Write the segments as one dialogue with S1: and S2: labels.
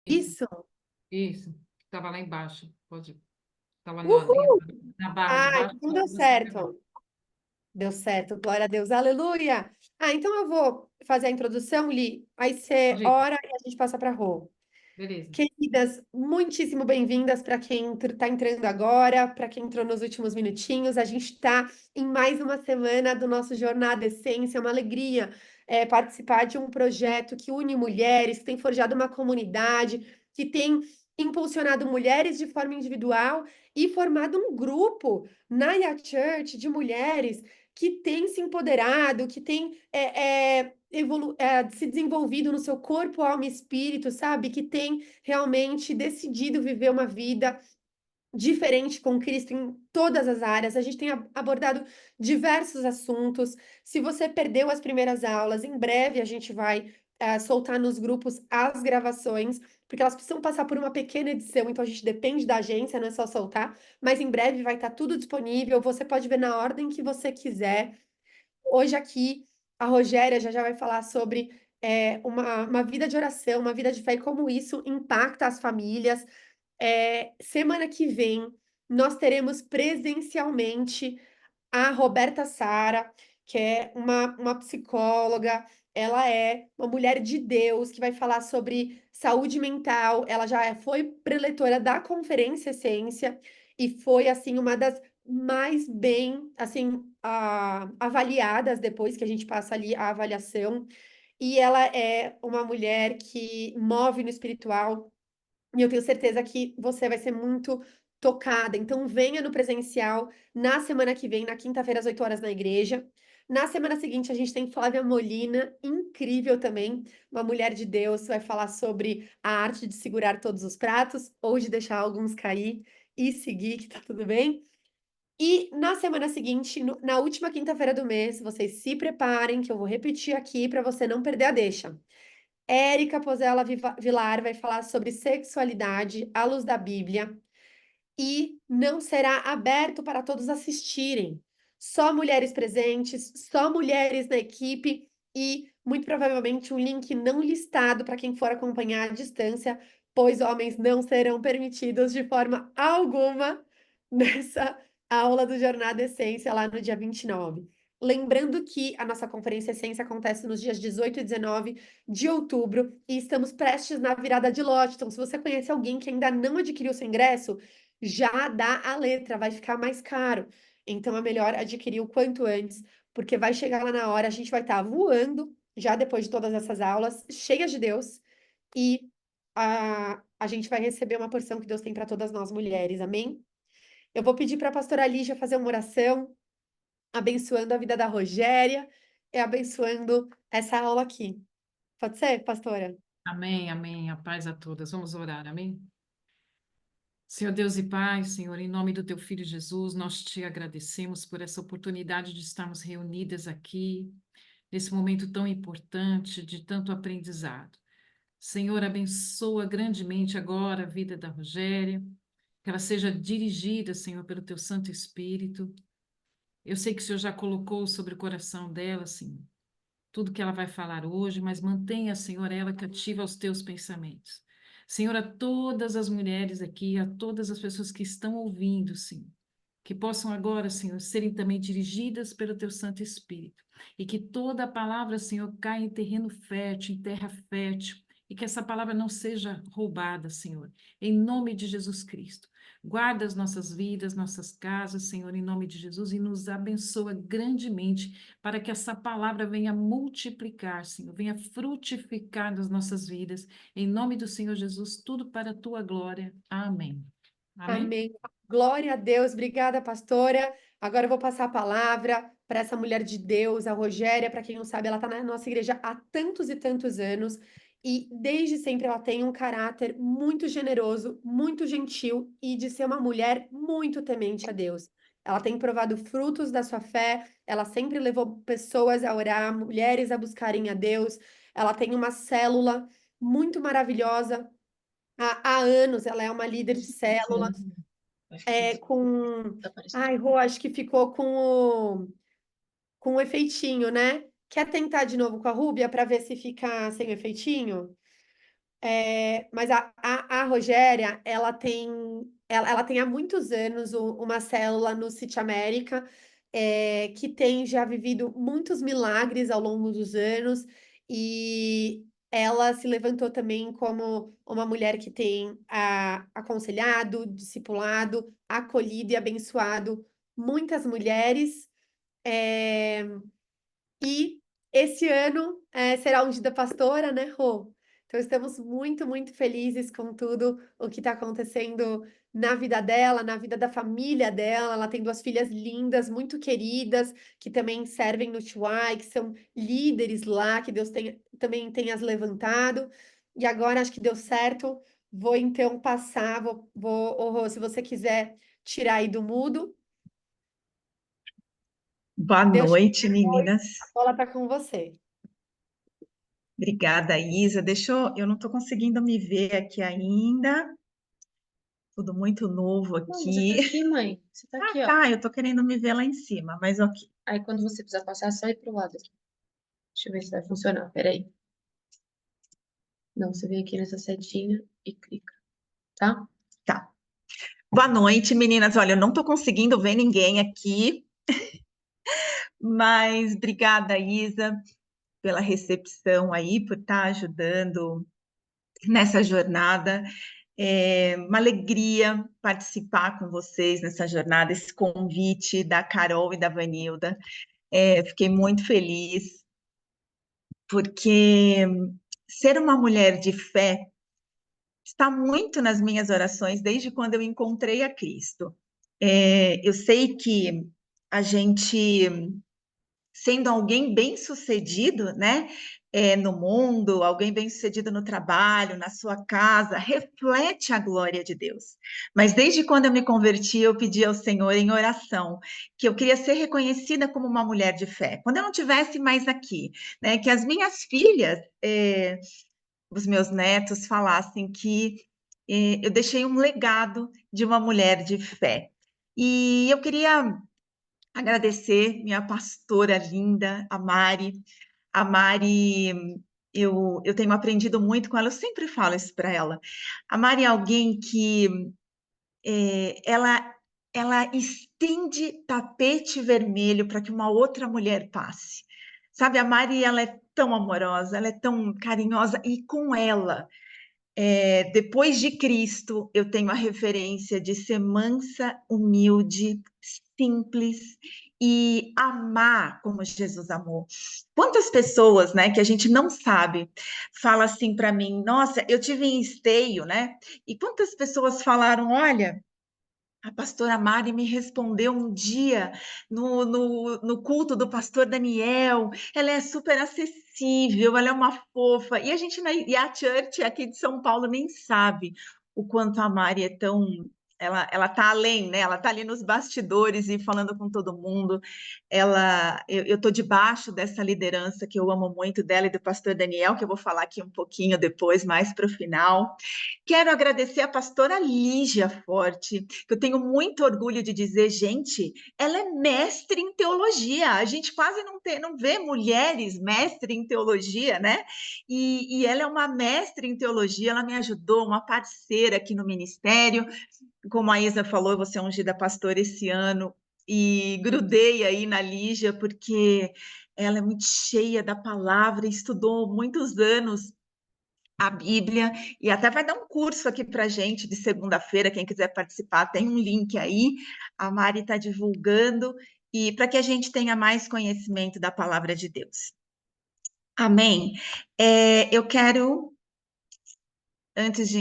S1: Isso,
S2: Isso.
S1: isso. Estava lá embaixo. Pode. Estava
S2: Uhul!
S1: na barra de
S2: Ah,
S1: baixo,
S2: então
S1: só
S2: deu
S1: que você pegou.
S2: certo. Deu certo, glória a Deus, aleluia. Ah, então eu vou fazer a introdução, Li. Aí você
S1: Pode ir.
S2: ora e a gente passa para Rô.
S1: Beleza.
S2: Queridas, muitíssimo bem-vindas para quem está entrando agora, para quem entrou nos últimos minutinhos. A gente está em mais uma semana do nosso Jornada Essência. É uma alegria participar de um projeto que une mulheres, que tem forjado uma comunidade, que tem impulsionado mulheres de forma individual e formado um grupo na Ya Church de mulheres que tem se empoderado, que tem se desenvolvido no seu corpo, alma e espírito, sabe? Que tem realmente decidido viver uma vida diferente com Cristo em todas as áreas. A gente tem abordado diversos assuntos. Se você perdeu as primeiras aulas, em breve a gente vai soltar nos grupos as gravações, porque elas precisam passar por uma pequena edição, então a gente depende da agência, não é só soltar, mas em breve vai estar tudo disponível. Você pode ver na ordem que você quiser. Hoje aqui, a Rogéria já vai falar sobre uma vida de oração, uma vida de fé e como isso impacta as famílias. Semana que vem, nós teremos presencialmente a Roberta Sara, que é uma psicóloga, ela é uma mulher de Deus que vai falar sobre saúde mental. Ela foi preletora da Conferência Essência e foi assim uma das mais bem assim avaliadas depois que a gente passa ali a avaliação. E ela é uma mulher que move no espiritual e eu tenho certeza que você vai ser muito tocada. Então, venha no presencial na semana que vem, na quinta-feira, às 8 horas, na igreja. Na semana seguinte, a gente tem Flávia Molina, incrível também, uma mulher de Deus, vai falar sobre a arte de segurar todos os pratos, ou de deixar alguns cair e seguir, que tá tudo bem. E na semana seguinte, na última quinta-feira do mês, vocês se preparem, que eu vou repetir aqui para você não perder a deixa. Érica Pozella Vilar vai falar sobre sexualidade à luz da Bíblia e não será aberto para todos assistirem. Só mulheres presentes, só mulheres na equipe e muito provavelmente um link não listado para quem for acompanhar à distância, pois homens não serão permitidos de forma alguma nessa aula do Jornada Essência lá no dia 29. Lembrando que a nossa Conferência Essência acontece nos dias 18 e 19 de outubro e estamos prestes na virada de lote. Então, se você conhece alguém que ainda não adquiriu seu ingresso, já dá a letra, vai ficar mais caro. Então é melhor adquirir o quanto antes, porque vai chegar lá na hora, a gente vai estar voando, já depois de todas essas aulas, cheias de Deus, e a gente vai receber uma porção que Deus tem para todas nós mulheres, amém? Eu vou pedir para a pastora Lígia fazer uma oração, abençoando a vida da Rogéria e abençoando essa aula aqui. Pode ser, pastora?
S1: Amém, amém. A paz a todas. Vamos orar, amém? Senhor Deus e Pai, Senhor, em nome do Teu Filho Jesus, nós te agradecemos por essa oportunidade de estarmos reunidas aqui, nesse momento tão importante, de tanto aprendizado. Senhor, abençoa grandemente agora a vida da Rogéria, que ela seja dirigida, Senhor, pelo Teu Santo Espírito. Eu sei que o Senhor já colocou sobre o coração dela, Senhor, tudo que ela vai falar hoje, mas mantenha, Senhor, ela cativa aos teus pensamentos. Senhor, a todas as mulheres aqui, a todas as pessoas que estão ouvindo, Senhor, que possam agora, Senhor, serem também dirigidas pelo teu Santo Espírito, e que toda a palavra, Senhor, caia em terreno fértil, em terra fértil, e que essa palavra não seja roubada, Senhor, em nome de Jesus Cristo. Guarda as nossas vidas, nossas casas, Senhor, em nome de Jesus, e nos abençoa grandemente para que essa palavra venha multiplicar, Senhor, venha frutificar nas nossas vidas. Em nome do Senhor Jesus, tudo para a tua glória. Amém. Amém?
S2: Amém. Glória a Deus. Obrigada, pastora. Agora eu vou passar a palavra para essa mulher de Deus, a Rogéria. Para quem não sabe, ela está na nossa igreja há tantos e tantos anos e desde sempre ela tem um caráter muito generoso, muito gentil e de ser uma mulher muito temente a Deus. Ela tem provado frutos da sua fé, ela sempre levou pessoas a orar, mulheres a buscarem a Deus. Ela tem uma célula muito maravilhosa. Há anos, ela é uma líder de célula com. Ai, Rô, acho que ficou com o efeitinho, né? Quer tentar de novo com a Rúbia para ver se fica sem o efeitinho? Mas a Rogéria, ela tem há muitos anos uma célula no City América, que tem já vivido muitos milagres ao longo dos anos, e ela se levantou também como uma mulher que tem aconselhado, discipulado, acolhido e abençoado muitas mulheres. É, e esse ano será ungida pastora, né, Rô? Então estamos muito, muito felizes com tudo o que está acontecendo na vida dela, na vida da família dela. Ela tem duas filhas lindas, muito queridas, que também servem no TY, que são líderes lá, que Deus também tem as levantado. E agora acho que deu certo. Vou então passar, ô, Rô, se você quiser tirar aí do mudo.
S3: Boa
S2: Deus te
S3: noite,
S2: abençoe.
S3: meninas.
S2: A bola está com você.
S3: Obrigada, Isa. Eu não estou conseguindo me ver aqui ainda. Tudo muito novo
S4: Não, você tá
S3: aqui.
S4: aqui, mãe. Você tá aqui, ó.
S3: Tá, eu estou querendo me ver lá em cima, mas ok.
S4: Aí quando você precisar passar, sai pro lado aqui. Deixa eu ver se vai funcionar. Peraí. Não, você vem aqui nessa setinha e clica, tá?
S3: Tá. Boa noite, meninas. Olha, eu não estou conseguindo ver ninguém aqui, mas obrigada, Isa, pela recepção aí, por estar ajudando nessa jornada. É uma alegria participar com vocês nessa jornada, esse convite da Carol e da Vanilda. Fiquei muito feliz, porque ser uma mulher de fé está muito nas minhas orações desde quando eu encontrei a Cristo. Eu sei que a gente sendo alguém bem-sucedido, né, no mundo, alguém bem-sucedido no trabalho, na sua casa, reflete a glória de Deus. Mas desde quando eu me converti, eu pedi ao Senhor em oração que eu queria ser reconhecida como uma mulher de fé. Quando eu não tivesse mais aqui, né, que as minhas filhas, os meus netos falassem que eu deixei um legado de uma mulher de fé. E eu queria agradecer minha pastora linda, a Mari. A Mari, eu tenho aprendido muito com ela, eu sempre falo isso para ela. A Mari é alguém que ela estende tapete vermelho para que uma outra mulher passe. Sabe, a Mari, ela é tão amorosa, ela é tão carinhosa, e com ela depois de Cristo, eu tenho a referência de ser mansa, humilde, simples e amar como Jesus amou. Quantas pessoas, né, que a gente não sabe, fala assim para mim, nossa, eu tive em Esteio, né? E quantas pessoas falaram, olha, a pastora Mari me respondeu um dia no culto do pastor Daniel. Ela é super acessível, ela é uma fofa. E a Church aqui de São Paulo nem sabe o quanto a Mari é tão. Ela tá além, né? Ela tá ali nos bastidores e falando com todo mundo. Eu tô debaixo dessa liderança que eu amo muito dela e do pastor Daniel, que eu vou falar aqui um pouquinho depois, mais para o final. Quero agradecer a pastora Lígia Forte, que eu tenho muito orgulho de dizer, gente, ela é mestre em teologia. A gente quase não vê mulheres mestre em teologia, né? E ela é uma mestre em teologia, ela me ajudou, uma parceira aqui no ministério. Como a Isa falou, eu vou ser ungida pastora esse ano, e grudei aí na Lígia, porque ela é muito cheia da palavra, estudou muitos anos a Bíblia, e até vai dar um curso aqui para gente de segunda-feira, quem quiser participar, tem um link aí, a Mari está divulgando, e para que a gente tenha mais conhecimento da palavra de Deus. Amém? Eu quero,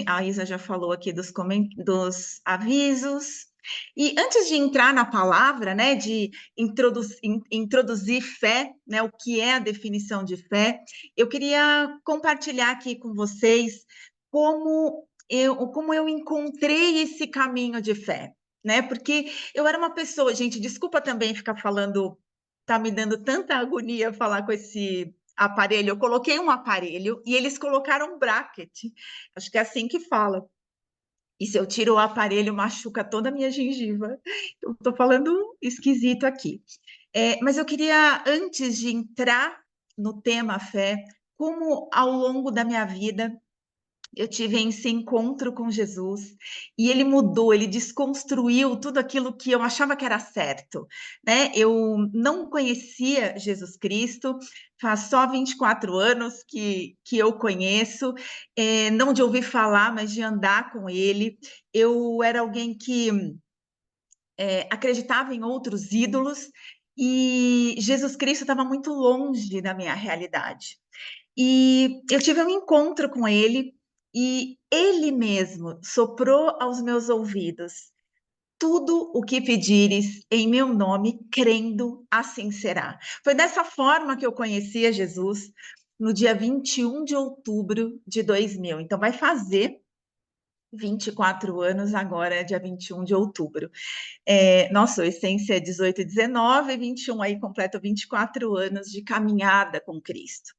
S3: a Isa já falou aqui dos avisos, e antes de entrar na palavra, né, de introduzir fé, né, o que é a definição de fé, eu queria compartilhar aqui com vocês como eu encontrei esse caminho de fé, né, porque eu era uma pessoa, gente, desculpa também ficar falando, tá me dando tanta agonia falar com esse aparelho, eu coloquei um aparelho e eles colocaram um bracket, acho que é assim que fala. E se eu tiro o aparelho, machuca toda a minha gengiva. Eu estou falando esquisito aqui. Mas eu queria, antes de entrar no tema fé, como ao longo da minha vida eu tive esse encontro com Jesus e ele mudou, ele desconstruiu tudo aquilo que eu achava que era certo, né? Eu não conhecia Jesus Cristo, faz só 24 anos que eu conheço, não de ouvir falar, mas de andar com ele. Eu era alguém que acreditava em outros ídolos e Jesus Cristo estava muito longe da minha realidade. E eu tive um encontro com ele e ele mesmo soprou aos meus ouvidos: tudo o que pedires em meu nome, crendo, assim será. Foi dessa forma que eu conhecia Jesus no dia 21 de outubro de 2000. Então vai fazer 24 anos agora, dia 21 de outubro. Nossa, a essência é 18 e 19, 21 aí completa 24 anos de caminhada com Cristo.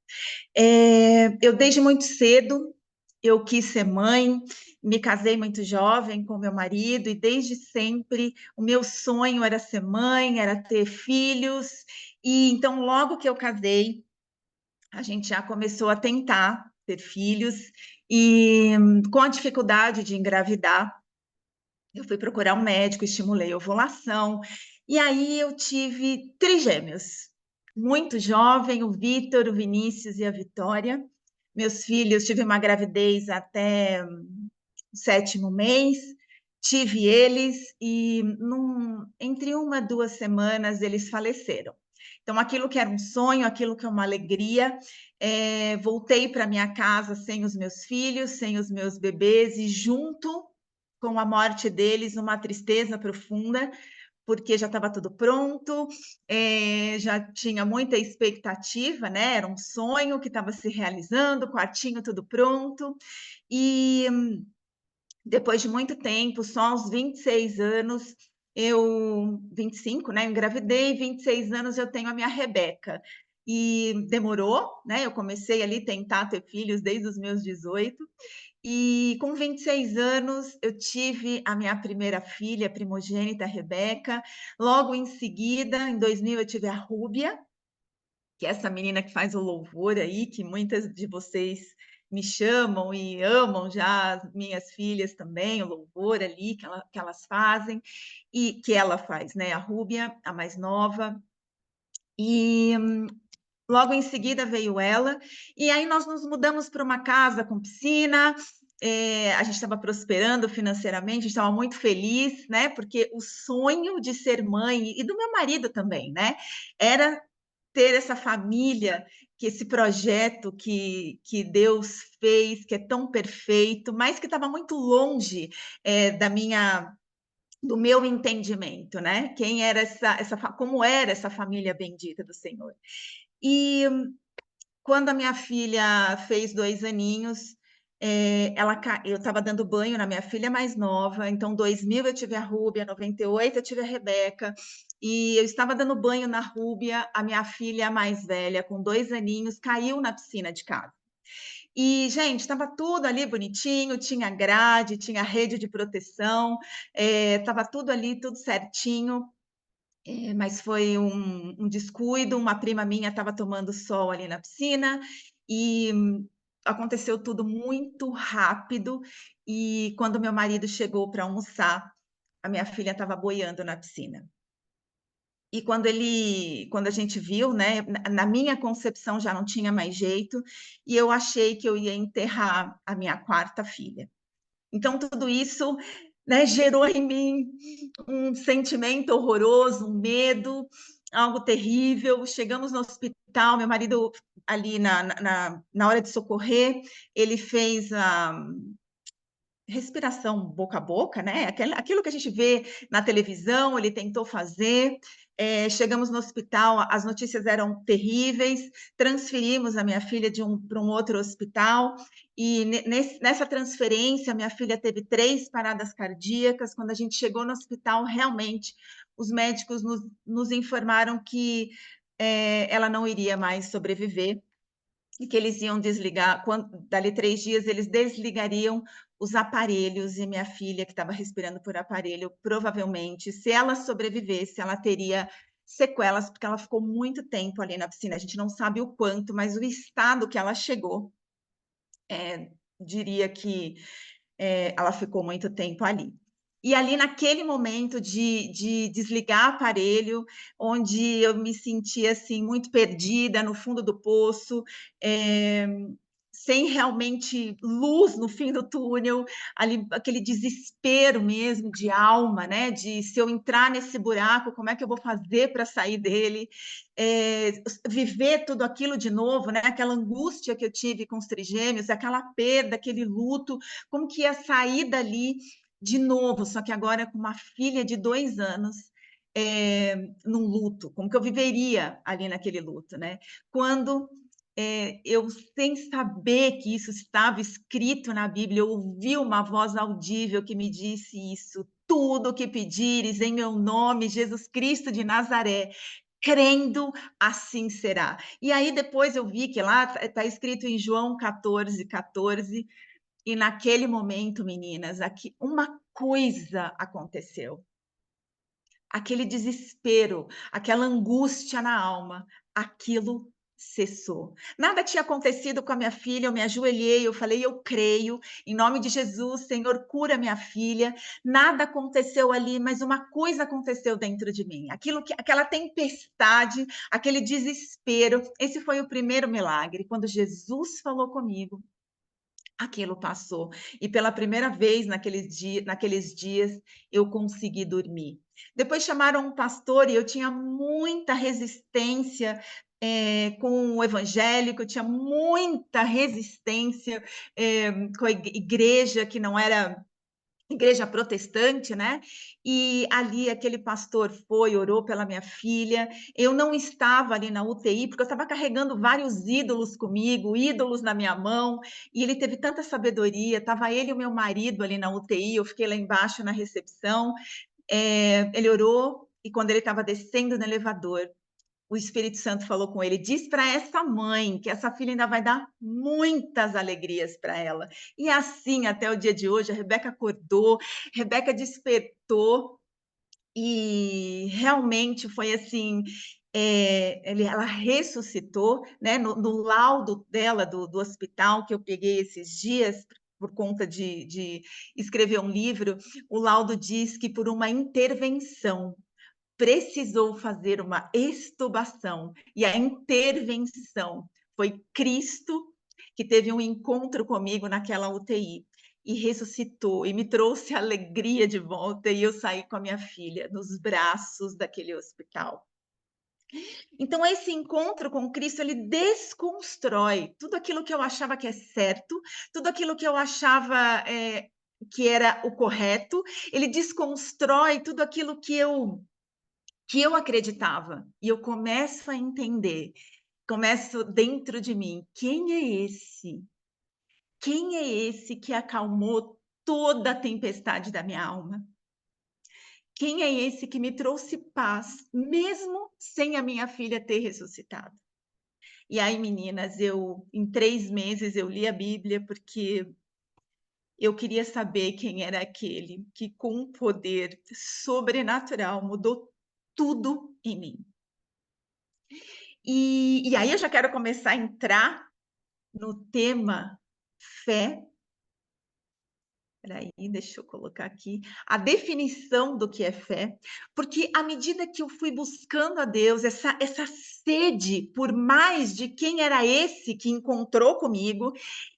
S3: Eu desde muito cedo, eu quis ser mãe, me casei muito jovem com meu marido e desde sempre o meu sonho era ser mãe, era ter filhos. E então logo que eu casei, a gente já começou a tentar ter filhos e com a dificuldade de engravidar, eu fui procurar um médico, estimulei a ovulação, e aí eu tive trigêmeos. Muito jovem, o Vitor, o Vinícius e a Vitória. Meus filhos, tive uma gravidez até o 7º mês, tive eles e entre 1 e 2 semanas eles faleceram. Então, aquilo que era um sonho, aquilo que é uma alegria, voltei para minha casa sem os meus filhos, sem os meus bebês e junto com a morte deles, uma tristeza profunda, porque já estava tudo pronto, já tinha muita expectativa, né? Era um sonho que estava se realizando, quartinho tudo pronto, e depois de muito tempo, só aos 26 anos, 25, né? Eu engravidei, 26 anos eu tenho a minha Rebeca. E demorou, né? Eu comecei ali a tentar ter filhos desde os meus 18. E com 26 anos, eu tive a minha primeira filha, a primogênita, a Rebeca. Logo em seguida, em 2000, eu tive a Rúbia, que é essa menina que faz o louvor aí, que muitas de vocês me chamam e amam já, as minhas filhas também, o louvor ali que elas fazem, e que ela faz, né? A Rúbia, a mais nova. E logo em seguida veio ela, e aí nós nos mudamos para uma casa com piscina, a gente estava prosperando financeiramente, a gente estava muito feliz, né? Porque o sonho de ser mãe, e do meu marido também, né? Era ter essa família, que esse projeto que Deus fez, que é tão perfeito, mas que estava muito longe do meu entendimento, né? Quem era como era essa família bendita do Senhor. E quando a minha filha fez 2 aninhos, eu estava dando banho na minha filha mais nova, então 2000 eu tive a Rúbia, 98 eu tive a Rebeca, e eu estava dando banho na Rúbia, a minha filha mais velha, com 2 aninhos, caiu na piscina de casa. E, gente, estava tudo ali bonitinho, tinha grade, tinha rede de proteção, estava tudo ali, tudo certinho. Mas foi um descuido, uma prima minha estava tomando sol ali na piscina e aconteceu tudo muito rápido. E quando meu marido chegou para almoçar, a minha filha estava boiando na piscina. E quando a gente viu, né, na minha concepção já não tinha mais jeito, e eu achei que eu ia enterrar a minha 4ª filha. Então, tudo isso, né, gerou em mim um sentimento horroroso, um medo, algo terrível. Chegamos no hospital, meu marido ali na hora de socorrer, ele fez a respiração boca a boca, né? Aquilo que a gente vê na televisão, ele tentou fazer. Chegamos no hospital, as notícias eram terríveis, transferimos a minha filha para um outro hospital, e nessa transferência, minha filha teve 3 paradas cardíacas. Quando a gente chegou no hospital, realmente, os médicos nos informaram que ela não iria mais sobreviver, e que eles iam desligar, dali 3 dias, eles desligariam os aparelhos, e minha filha, que estava respirando por aparelho, provavelmente, se ela sobrevivesse, ela teria sequelas, porque ela ficou muito tempo ali na piscina. A gente não sabe o quanto, mas o estado que ela chegou diria que ela ficou muito tempo ali. E ali, naquele momento de desligar aparelho, onde eu me sentia assim, muito perdida, no fundo do poço, sem realmente luz no fim do túnel, ali, aquele desespero mesmo de alma, né? De se eu entrar nesse buraco, como é que eu vou fazer para sair dele? Viver tudo aquilo de novo, né? Aquela angústia que eu tive com os trigêmeos, aquela perda, aquele luto, como que ia sair dali de novo, só que agora com uma filha de 2 anos, num luto, como que eu viveria ali naquele luto, né? Quando eu, sem saber que isso estava escrito na Bíblia, eu ouvi uma voz audível que me disse isso: tudo o que pedires em meu nome, Jesus Cristo de Nazaré, crendo, assim será. E aí depois eu vi que lá está escrito em João 14:14, e naquele momento, meninas, aqui uma coisa aconteceu. Aquele desespero, aquela angústia na alma, aquilo cessou. Nada tinha acontecido com a minha filha, eu me ajoelhei, eu falei, eu creio, em nome de Jesus, Senhor, cura minha filha. Nada aconteceu ali, mas uma coisa aconteceu dentro de mim. Aquela tempestade, aquele desespero, esse foi o primeiro milagre. Quando Jesus falou comigo, aquilo passou. E pela primeira vez naqueles dias, eu consegui dormir. Depois chamaram um pastor e eu tinha muita resistência com o evangélico, eu tinha muita resistência com a igreja que não era igreja protestante, né? E ali aquele pastor foi, orou pela minha filha. Eu não estava ali na UTI, porque eu estava carregando vários ídolos comigo, ídolos na minha mão, e ele teve tanta sabedoria. Estava ele e o meu marido ali na UTI, eu fiquei lá embaixo na recepção. Ele orou, e quando ele estava descendo no elevador, o Espírito Santo falou com ele, diz para essa mãe que essa filha ainda vai dar muitas alegrias para ela. E assim, até o dia de hoje, a Rebeca acordou, Rebeca despertou, e realmente foi assim, ela ressuscitou, né? No laudo dela, do hospital, que eu peguei esses dias, por conta de escrever um livro, o laudo diz que por uma intervenção, precisou fazer uma extubação, e a intervenção foi Cristo que teve um encontro comigo naquela UTI e ressuscitou e me trouxe alegria de volta, e eu saí com a minha filha nos braços daquele hospital. Então esse encontro com Cristo, ele desconstrói tudo aquilo que eu achava que é certo, tudo aquilo que eu achava que era o correto, ele desconstrói tudo aquilo que eu acreditava, e eu começo a entender, começo dentro de mim, quem é esse? Quem é esse que acalmou toda a tempestade da minha alma? Quem é esse que me trouxe paz, mesmo sem a minha filha ter ressuscitado? E aí, meninas, em 3 meses eu li a Bíblia, porque eu queria saber quem era aquele que, com um poder sobrenatural, mudou tudo em mim. E aí eu já quero começar a entrar no tema fé. Espera aí, deixa eu colocar aqui a definição do que é fé, porque à medida que eu fui buscando a Deus, essa sede por mais de quem era esse que encontrou comigo,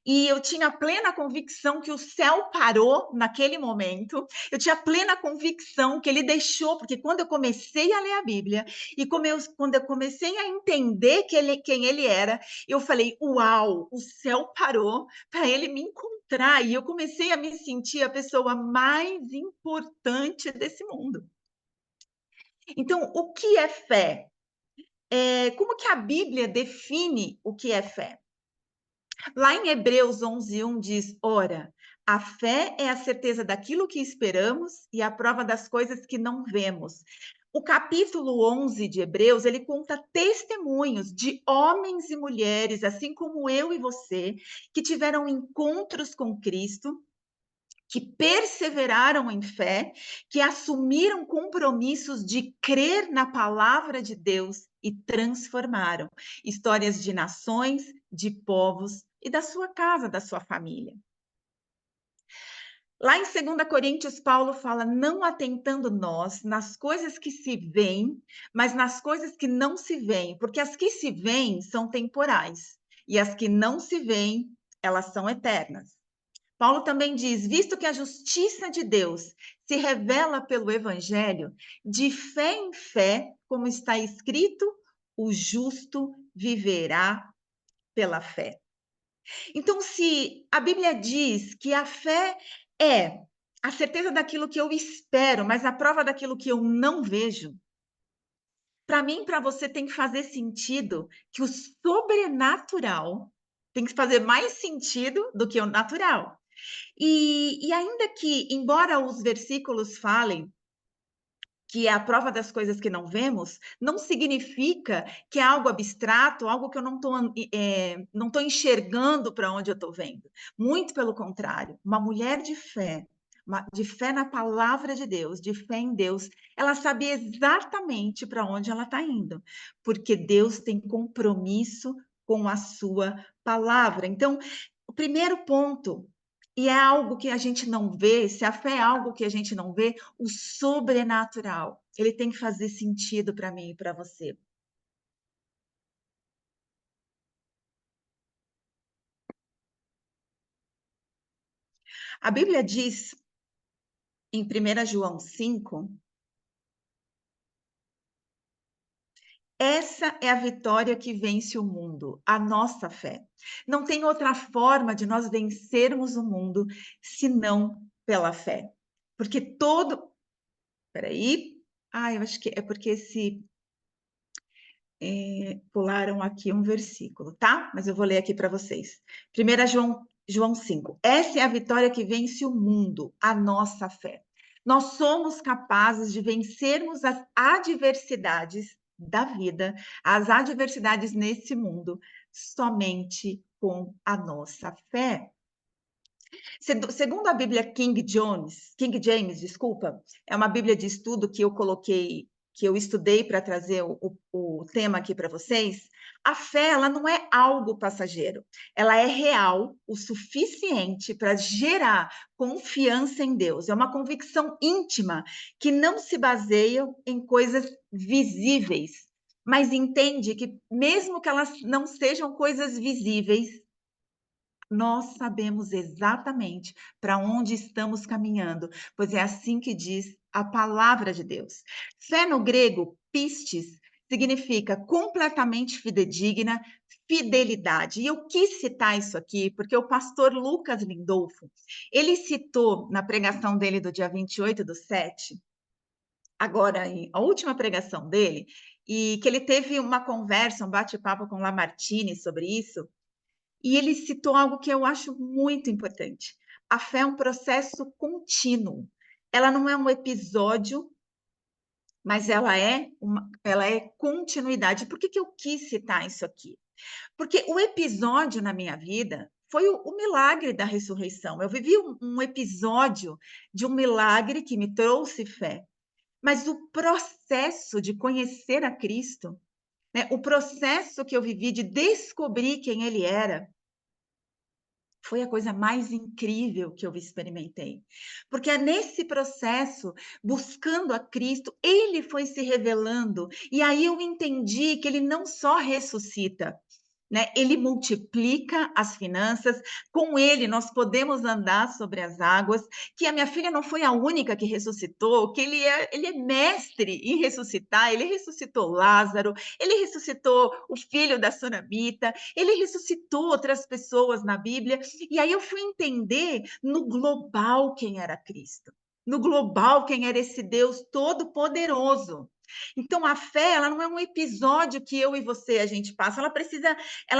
S3: e eu tinha plena convicção que o céu parou naquele momento, eu tinha plena convicção que ele deixou, porque quando eu comecei a ler a Bíblia, e quando eu comecei a entender quem ele era, eu falei, uau, o céu parou para ele me encontrar, e eu comecei a me sentir a pessoa mais importante desse mundo. Então, o que é fé? Como que a Bíblia define o que é fé? Lá em Hebreus 11:1 diz, ora, a fé é a certeza daquilo que esperamos e a prova das coisas que não vemos. O capítulo 11 de Hebreus, ele conta testemunhos de homens e mulheres, assim como eu e você, que tiveram encontros com Cristo, que perseveraram em fé, que assumiram compromissos de crer na palavra de Deus e transformaram histórias de nações, de povos e da sua casa, da sua família. Lá em 2 Coríntios, Paulo fala, não atentando nós nas coisas que se veem, mas nas coisas que não se veem, porque as que se veem são temporais, e as que não se veem, elas são eternas. Paulo também diz, visto que a justiça de Deus se revela pelo evangelho, de fé em fé, como está escrito, o justo viverá pela fé. Então, se a Bíblia diz que a fé é a certeza daquilo que eu espero, mas a prova daquilo que eu não vejo, para mim, para você, tem que fazer sentido que o sobrenatural tem que fazer mais sentido do que o natural. E ainda que, embora os versículos falem que é a prova das coisas que não vemos, não significa que é algo abstrato, algo que eu não estou enxergando para onde eu estou vendo. Muito pelo contrário, uma mulher de fé na palavra de Deus, de fé em Deus, ela sabe exatamente para onde ela está indo, porque Deus tem compromisso com a sua palavra. Então, o primeiro ponto, e é algo que a gente não vê, se a fé é algo que a gente não vê, o sobrenatural, ele tem que fazer sentido para mim e para você. A Bíblia diz em 1 João 5, essa é a vitória que vence o mundo, a nossa fé. Não tem outra forma de nós vencermos o mundo senão pela fé. Porque todo. Espera aí. Eu acho que é porque pularam aqui um versículo, tá? Mas eu vou ler aqui para vocês. 1 João 5. Essa é a vitória que vence o mundo, a nossa fé. Nós somos capazes de vencermos as adversidades da vida, as adversidades nesse mundo, somente com a nossa fé. Segundo a Bíblia King James, desculpa, é uma Bíblia de estudo que eu estudei para trazer o tema aqui para vocês. A fé, ela não é algo passageiro, ela é real o suficiente para gerar confiança em Deus. É uma convicção íntima que não se baseia em coisas visíveis, mas entende que mesmo que elas não sejam coisas visíveis, nós sabemos exatamente para onde estamos caminhando, pois é assim que diz a palavra de Deus. Fé no grego, pistis, significa completamente fidedigna, fidelidade. E eu quis citar isso aqui porque o pastor Lucas Lindolfo, ele citou na pregação dele do dia 28/7, agora a última pregação dele, e que ele teve uma conversa, um bate-papo com Lamartine sobre isso. E ele citou algo que eu acho muito importante. A fé é um processo contínuo. Ela não é um episódio, mas ela é continuidade. Por que eu quis citar isso aqui? Porque o episódio na minha vida foi o milagre da ressurreição. Eu vivi um episódio de um milagre que me trouxe fé. Mas o processo de conhecer a Cristo, né, o processo que eu vivi de descobrir quem Ele era, foi a coisa mais incrível que eu experimentei. Porque é nesse processo, buscando a Cristo, ele foi se revelando. E aí eu entendi que ele não só ressuscita, né? Ele multiplica as finanças, com ele nós podemos andar sobre as águas, que a minha filha não foi a única que ressuscitou, que ele é mestre em ressuscitar, ele ressuscitou Lázaro, ele ressuscitou o filho da sunamita, ele ressuscitou outras pessoas na Bíblia, e aí eu fui entender no global quem era Cristo, no global quem era esse Deus todo-poderoso. Então, a fé, ela não é um episódio que eu e você a gente passa, ela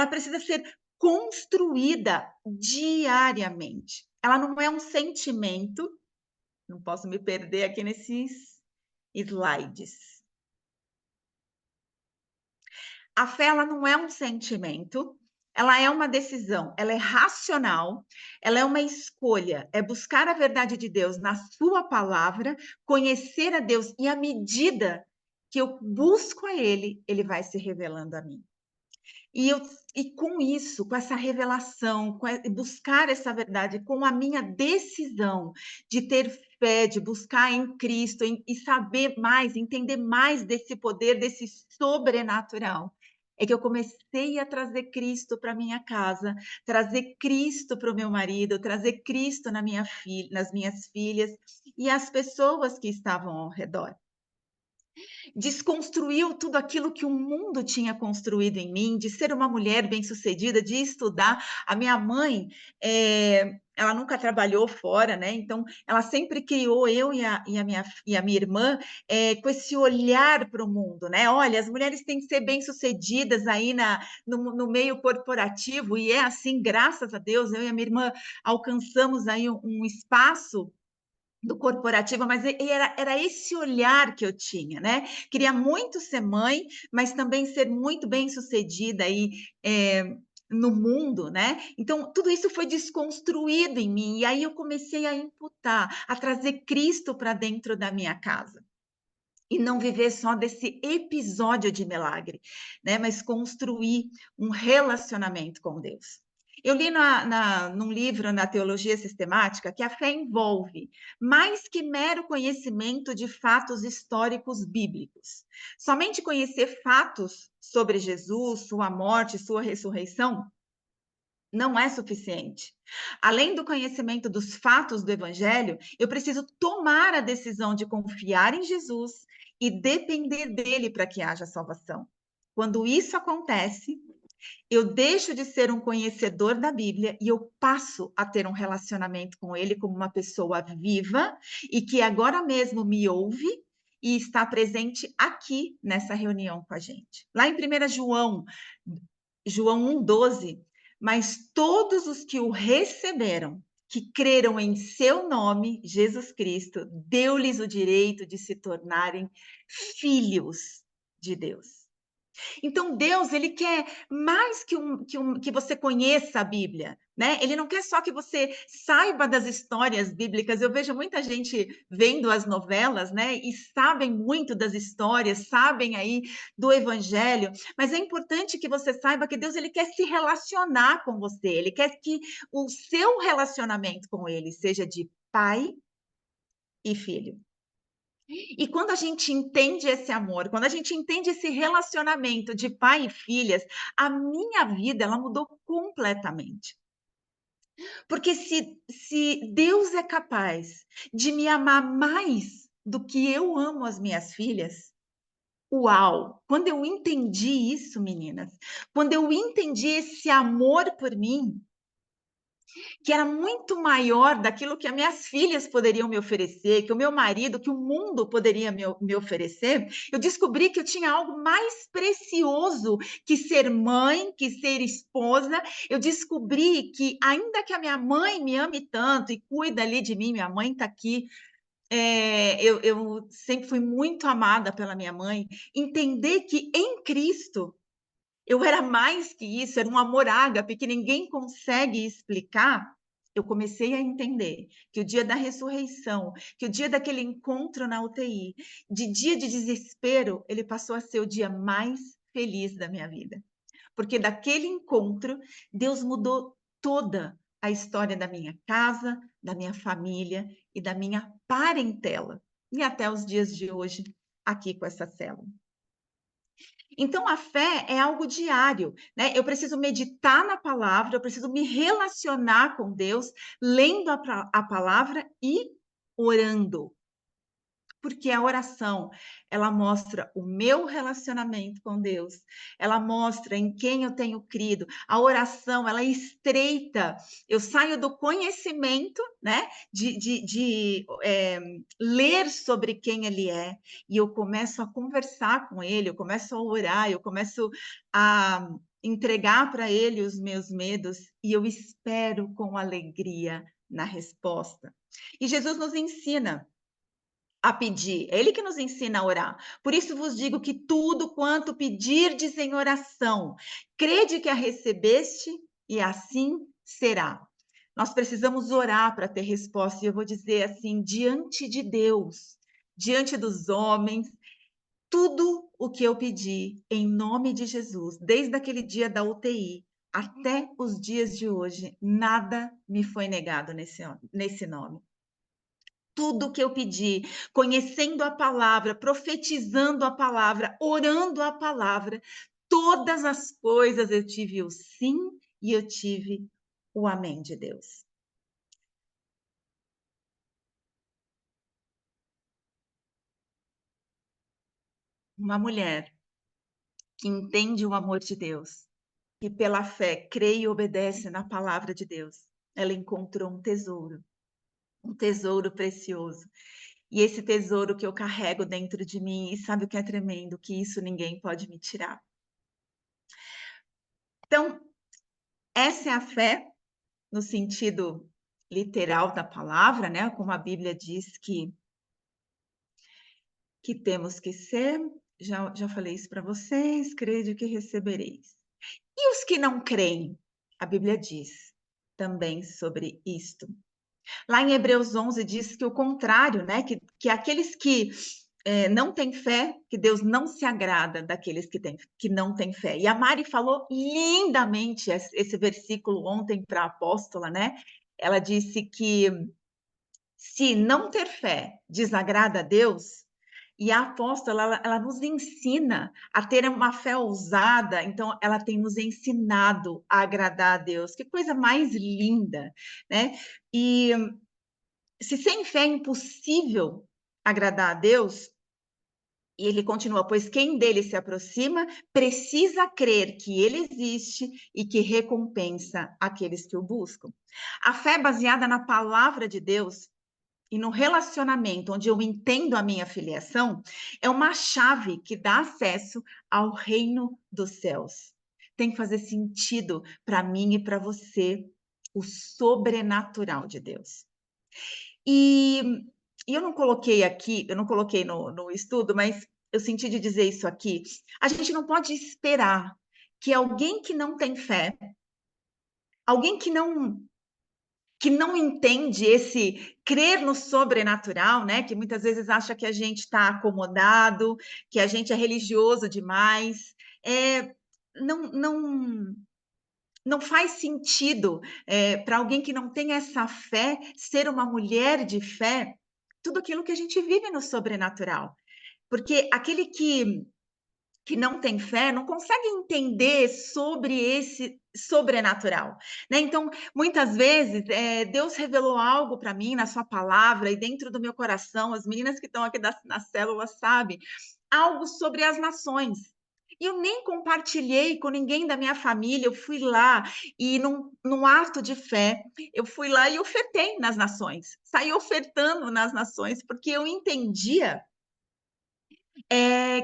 S3: precisa ser construída diariamente. Ela não é um sentimento, não posso me perder aqui nesses slides. A fé, ela não é um sentimento, ela é uma decisão, ela é racional, ela é uma escolha, é buscar a verdade de Deus na sua palavra, conhecer a Deus, e à medida que eu busco a Ele, Ele vai se revelando a mim. E com isso, com essa revelação, buscar essa verdade, com a minha decisão de ter fé, de buscar em Cristo e saber mais, entender mais desse poder, desse sobrenatural, é que eu comecei a trazer Cristo para minha casa, trazer Cristo para o meu marido, trazer Cristo nas minhas filhas e as pessoas que estavam ao redor. Desconstruiu tudo aquilo que o mundo tinha construído em mim, de ser uma mulher bem-sucedida, de estudar. A minha mãe, ela nunca trabalhou fora, né? Então, ela sempre criou eu e a minha irmã com esse olhar para o mundo, né? Olha, as mulheres têm que ser bem-sucedidas aí no meio corporativo, e é assim, graças a Deus, eu e a minha irmã alcançamos aí um espaço do corporativo, mas era esse olhar que eu tinha, né? Queria muito ser mãe, mas também ser muito bem-sucedida aí no mundo, né? Então, tudo isso foi desconstruído em mim, e aí eu comecei a imputar, a trazer Cristo para dentro da minha casa. E não viver só desse episódio de milagre, né? Mas construir um relacionamento com Deus. Eu li num livro na Teologia Sistemática que a fé envolve mais que mero conhecimento de fatos históricos bíblicos. Somente conhecer fatos sobre Jesus, sua morte, sua ressurreição, não é suficiente. Além do conhecimento dos fatos do Evangelho, eu preciso tomar a decisão de confiar em Jesus e depender dele para que haja salvação. Quando isso acontece, eu deixo de ser um conhecedor da Bíblia e eu passo a ter um relacionamento com ele como uma pessoa viva e que agora mesmo me ouve e está presente aqui nessa reunião com a gente. Lá em 1 João 1,12, mas todos os que o receberam, que creram em seu nome, Jesus Cristo, deu-lhes o direito de se tornarem filhos de Deus. Então, Deus, ele quer mais que você conheça a Bíblia, né? Ele não quer só que você saiba das histórias bíblicas. Eu vejo muita gente vendo as novelas, né? E sabem muito das histórias, sabem aí do Evangelho, mas é importante que você saiba que Deus, ele quer se relacionar com você. Ele quer que o seu relacionamento com ele seja de pai e filho. E quando a gente entende esse amor, quando a gente entende esse relacionamento de pai e filhas, a minha vida, ela mudou completamente. Porque se Deus é capaz de me amar mais do que eu amo as minhas filhas, uau! Quando eu entendi isso, meninas, quando eu entendi esse amor por mim, que era muito maior daquilo que as minhas filhas poderiam me oferecer, que o meu marido, que o mundo poderia me oferecer, eu descobri que eu tinha algo mais precioso que ser mãe, que ser esposa. Eu descobri que, ainda que a minha mãe me ame tanto e cuida ali de mim, minha mãe está aqui, eu sempre fui muito amada pela minha mãe, entender que em Cristo eu era mais que isso, era um amor ágape que ninguém consegue explicar. Eu comecei a entender que o dia da ressurreição, que o dia daquele encontro na UTI, de dia de desespero, ele passou a ser o dia mais feliz da minha vida. Porque daquele encontro, Deus mudou toda a história da minha casa, da minha família e da minha parentela. E até os dias de hoje, aqui com essa célula. Então, a fé é algo diário, né? Eu preciso meditar na palavra, eu preciso me relacionar com Deus, lendo a palavra e orando. Porque a oração, ela mostra o meu relacionamento com Deus, ela mostra em quem eu tenho crido. A oração, ela estreita. Eu saio do conhecimento, né, de ler sobre quem Ele é, e eu começo a conversar com Ele, eu começo a orar, eu começo a entregar para Ele os meus medos, e eu espero com alegria na resposta. E Jesus nos ensina a pedir, é Ele que nos ensina a orar. Por isso vos digo que tudo quanto pedirdes em oração, crede que a recebeste e assim será. Nós precisamos orar para ter resposta, e eu vou dizer assim, diante de Deus, diante dos homens, tudo o que eu pedi em nome de Jesus, desde aquele dia da UTI até os dias de hoje, nada me foi negado nesse nome. Tudo que eu pedi, conhecendo a palavra, profetizando a palavra, orando a palavra, todas as coisas eu tive o sim e eu tive o amém de Deus. Uma mulher que entende o amor de Deus, que pela fé crê e obedece na palavra de Deus, ela encontrou um tesouro precioso. E esse tesouro que eu carrego dentro de mim, e sabe o que é tremendo? Que isso ninguém pode me tirar. Então, essa é a fé no sentido literal da palavra, né? Como a Bíblia diz que temos que ser. Já falei isso para vocês, crede que recebereis. E os que não creem? A Bíblia diz também sobre isto. Lá em Hebreus 11 diz que o contrário, né? Que aqueles que não têm fé, que Deus não se agrada daqueles que não têm fé. E a Mari falou lindamente esse versículo ontem para a apóstola, né? Ela disse que se não ter fé desagrada a Deus, e a apóstola, ela nos ensina a ter uma fé ousada, então ela tem nos ensinado a agradar a Deus. Que coisa mais linda, né? E se sem fé é impossível agradar a Deus, e ele continua, pois quem dele se aproxima precisa crer que ele existe e que recompensa aqueles que o buscam. A fé baseada na palavra de Deus e no relacionamento onde eu entendo a minha filiação, é uma chave que dá acesso ao reino dos céus. Tem que fazer sentido para mim e para você o sobrenatural de Deus. E eu não coloquei aqui, eu não coloquei no estudo, mas eu senti de dizer isso aqui. A gente não pode esperar que alguém que não tem fé, alguém que não entende esse crer no sobrenatural, né? Que muitas vezes acha que a gente está acomodado, que a gente é religioso demais. Não faz sentido para alguém que não tem essa fé ser uma mulher de fé, tudo aquilo que a gente vive no sobrenatural. Porque aquele que não tem fé não consegue entender sobre esse sobrenatural, né? Então, muitas vezes, Deus revelou algo para mim na sua palavra e dentro do meu coração, as meninas que estão aqui na célula sabem, algo sobre as nações. E eu nem compartilhei com ninguém da minha família, eu fui lá e num ato de fé, eu fui lá e ofertei nas nações, saí ofertando nas nações, porque eu entendia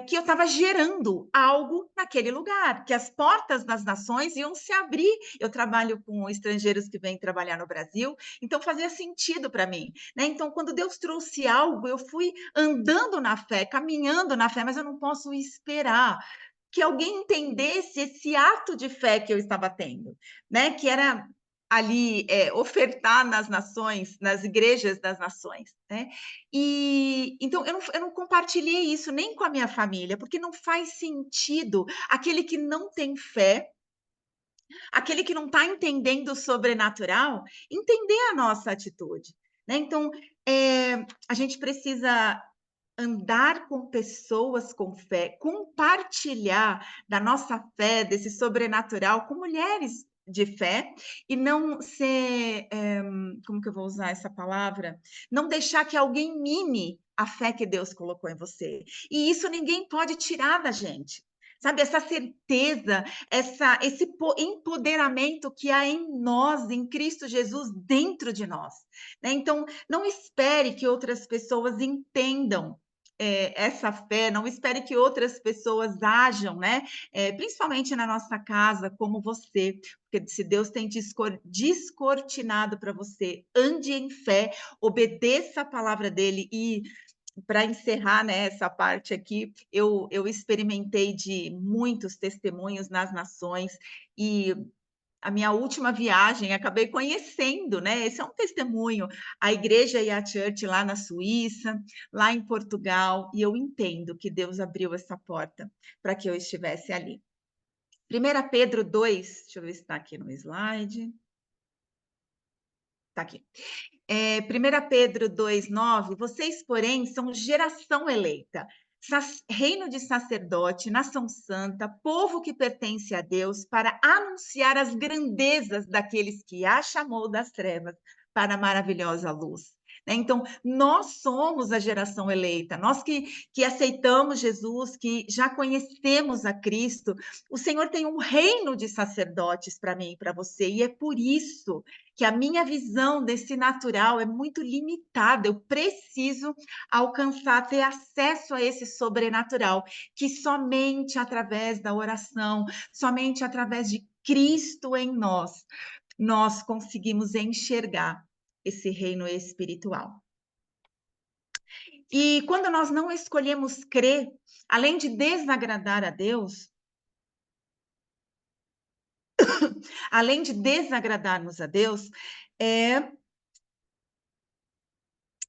S3: que eu estava gerando algo naquele lugar, que as portas das nações iam se abrir. Eu trabalho com estrangeiros que vêm trabalhar no Brasil, então fazia sentido para mim, né? Então, quando Deus trouxe algo, eu fui andando na fé, caminhando na fé, mas eu não posso esperar que alguém entendesse esse ato de fé que eu estava tendo, né? Que era ali ofertar nas nações, nas igrejas das nações, né? E então eu não compartilhei isso nem com a minha família, porque não faz sentido aquele que não tem fé, aquele que não está entendendo o sobrenatural, entender a nossa atitude, né? Então a gente precisa andar com pessoas com fé, compartilhar da nossa fé, desse sobrenatural com mulheres de fé e não ser, como que eu vou usar essa palavra? Não deixar que alguém mime a fé que Deus colocou em você. E isso ninguém pode tirar da gente. Sabe, essa certeza, esse empoderamento que há em nós, em Cristo Jesus, dentro de nós, né? Então, não espere que outras pessoas entendam essa fé, não espere que outras pessoas ajam, né? Principalmente na nossa casa, como você, porque se Deus tem descortinado para você, ande em fé, obedeça a palavra dele. E para encerrar, né, essa parte aqui, eu experimentei de muitos testemunhos nas nações e a minha última viagem, acabei conhecendo, né? Esse é um testemunho, a igreja e a church lá na Suíça, lá em Portugal, e eu entendo que Deus abriu essa porta para que eu estivesse ali. 1 Pedro 2, deixa eu ver se está aqui no slide. Está aqui. 1 Pedro 2,9, vocês, porém, são geração eleita, reino de sacerdote, nação santa, povo que pertence a Deus, para anunciar as grandezas daqueles que a chamou das trevas para a maravilhosa luz. Então, nós somos a geração eleita, nós que aceitamos Jesus, que já conhecemos a Cristo. O Senhor tem um reino de sacerdotes para mim e para você, e é por isso que a minha visão desse natural é muito limitada. Eu preciso alcançar, ter acesso a esse sobrenatural, que somente através da oração, somente através de Cristo em nós conseguimos enxergar esse reino espiritual. E quando nós não escolhemos crer, além de desagradar a Deus, além de desagradarmos a Deus,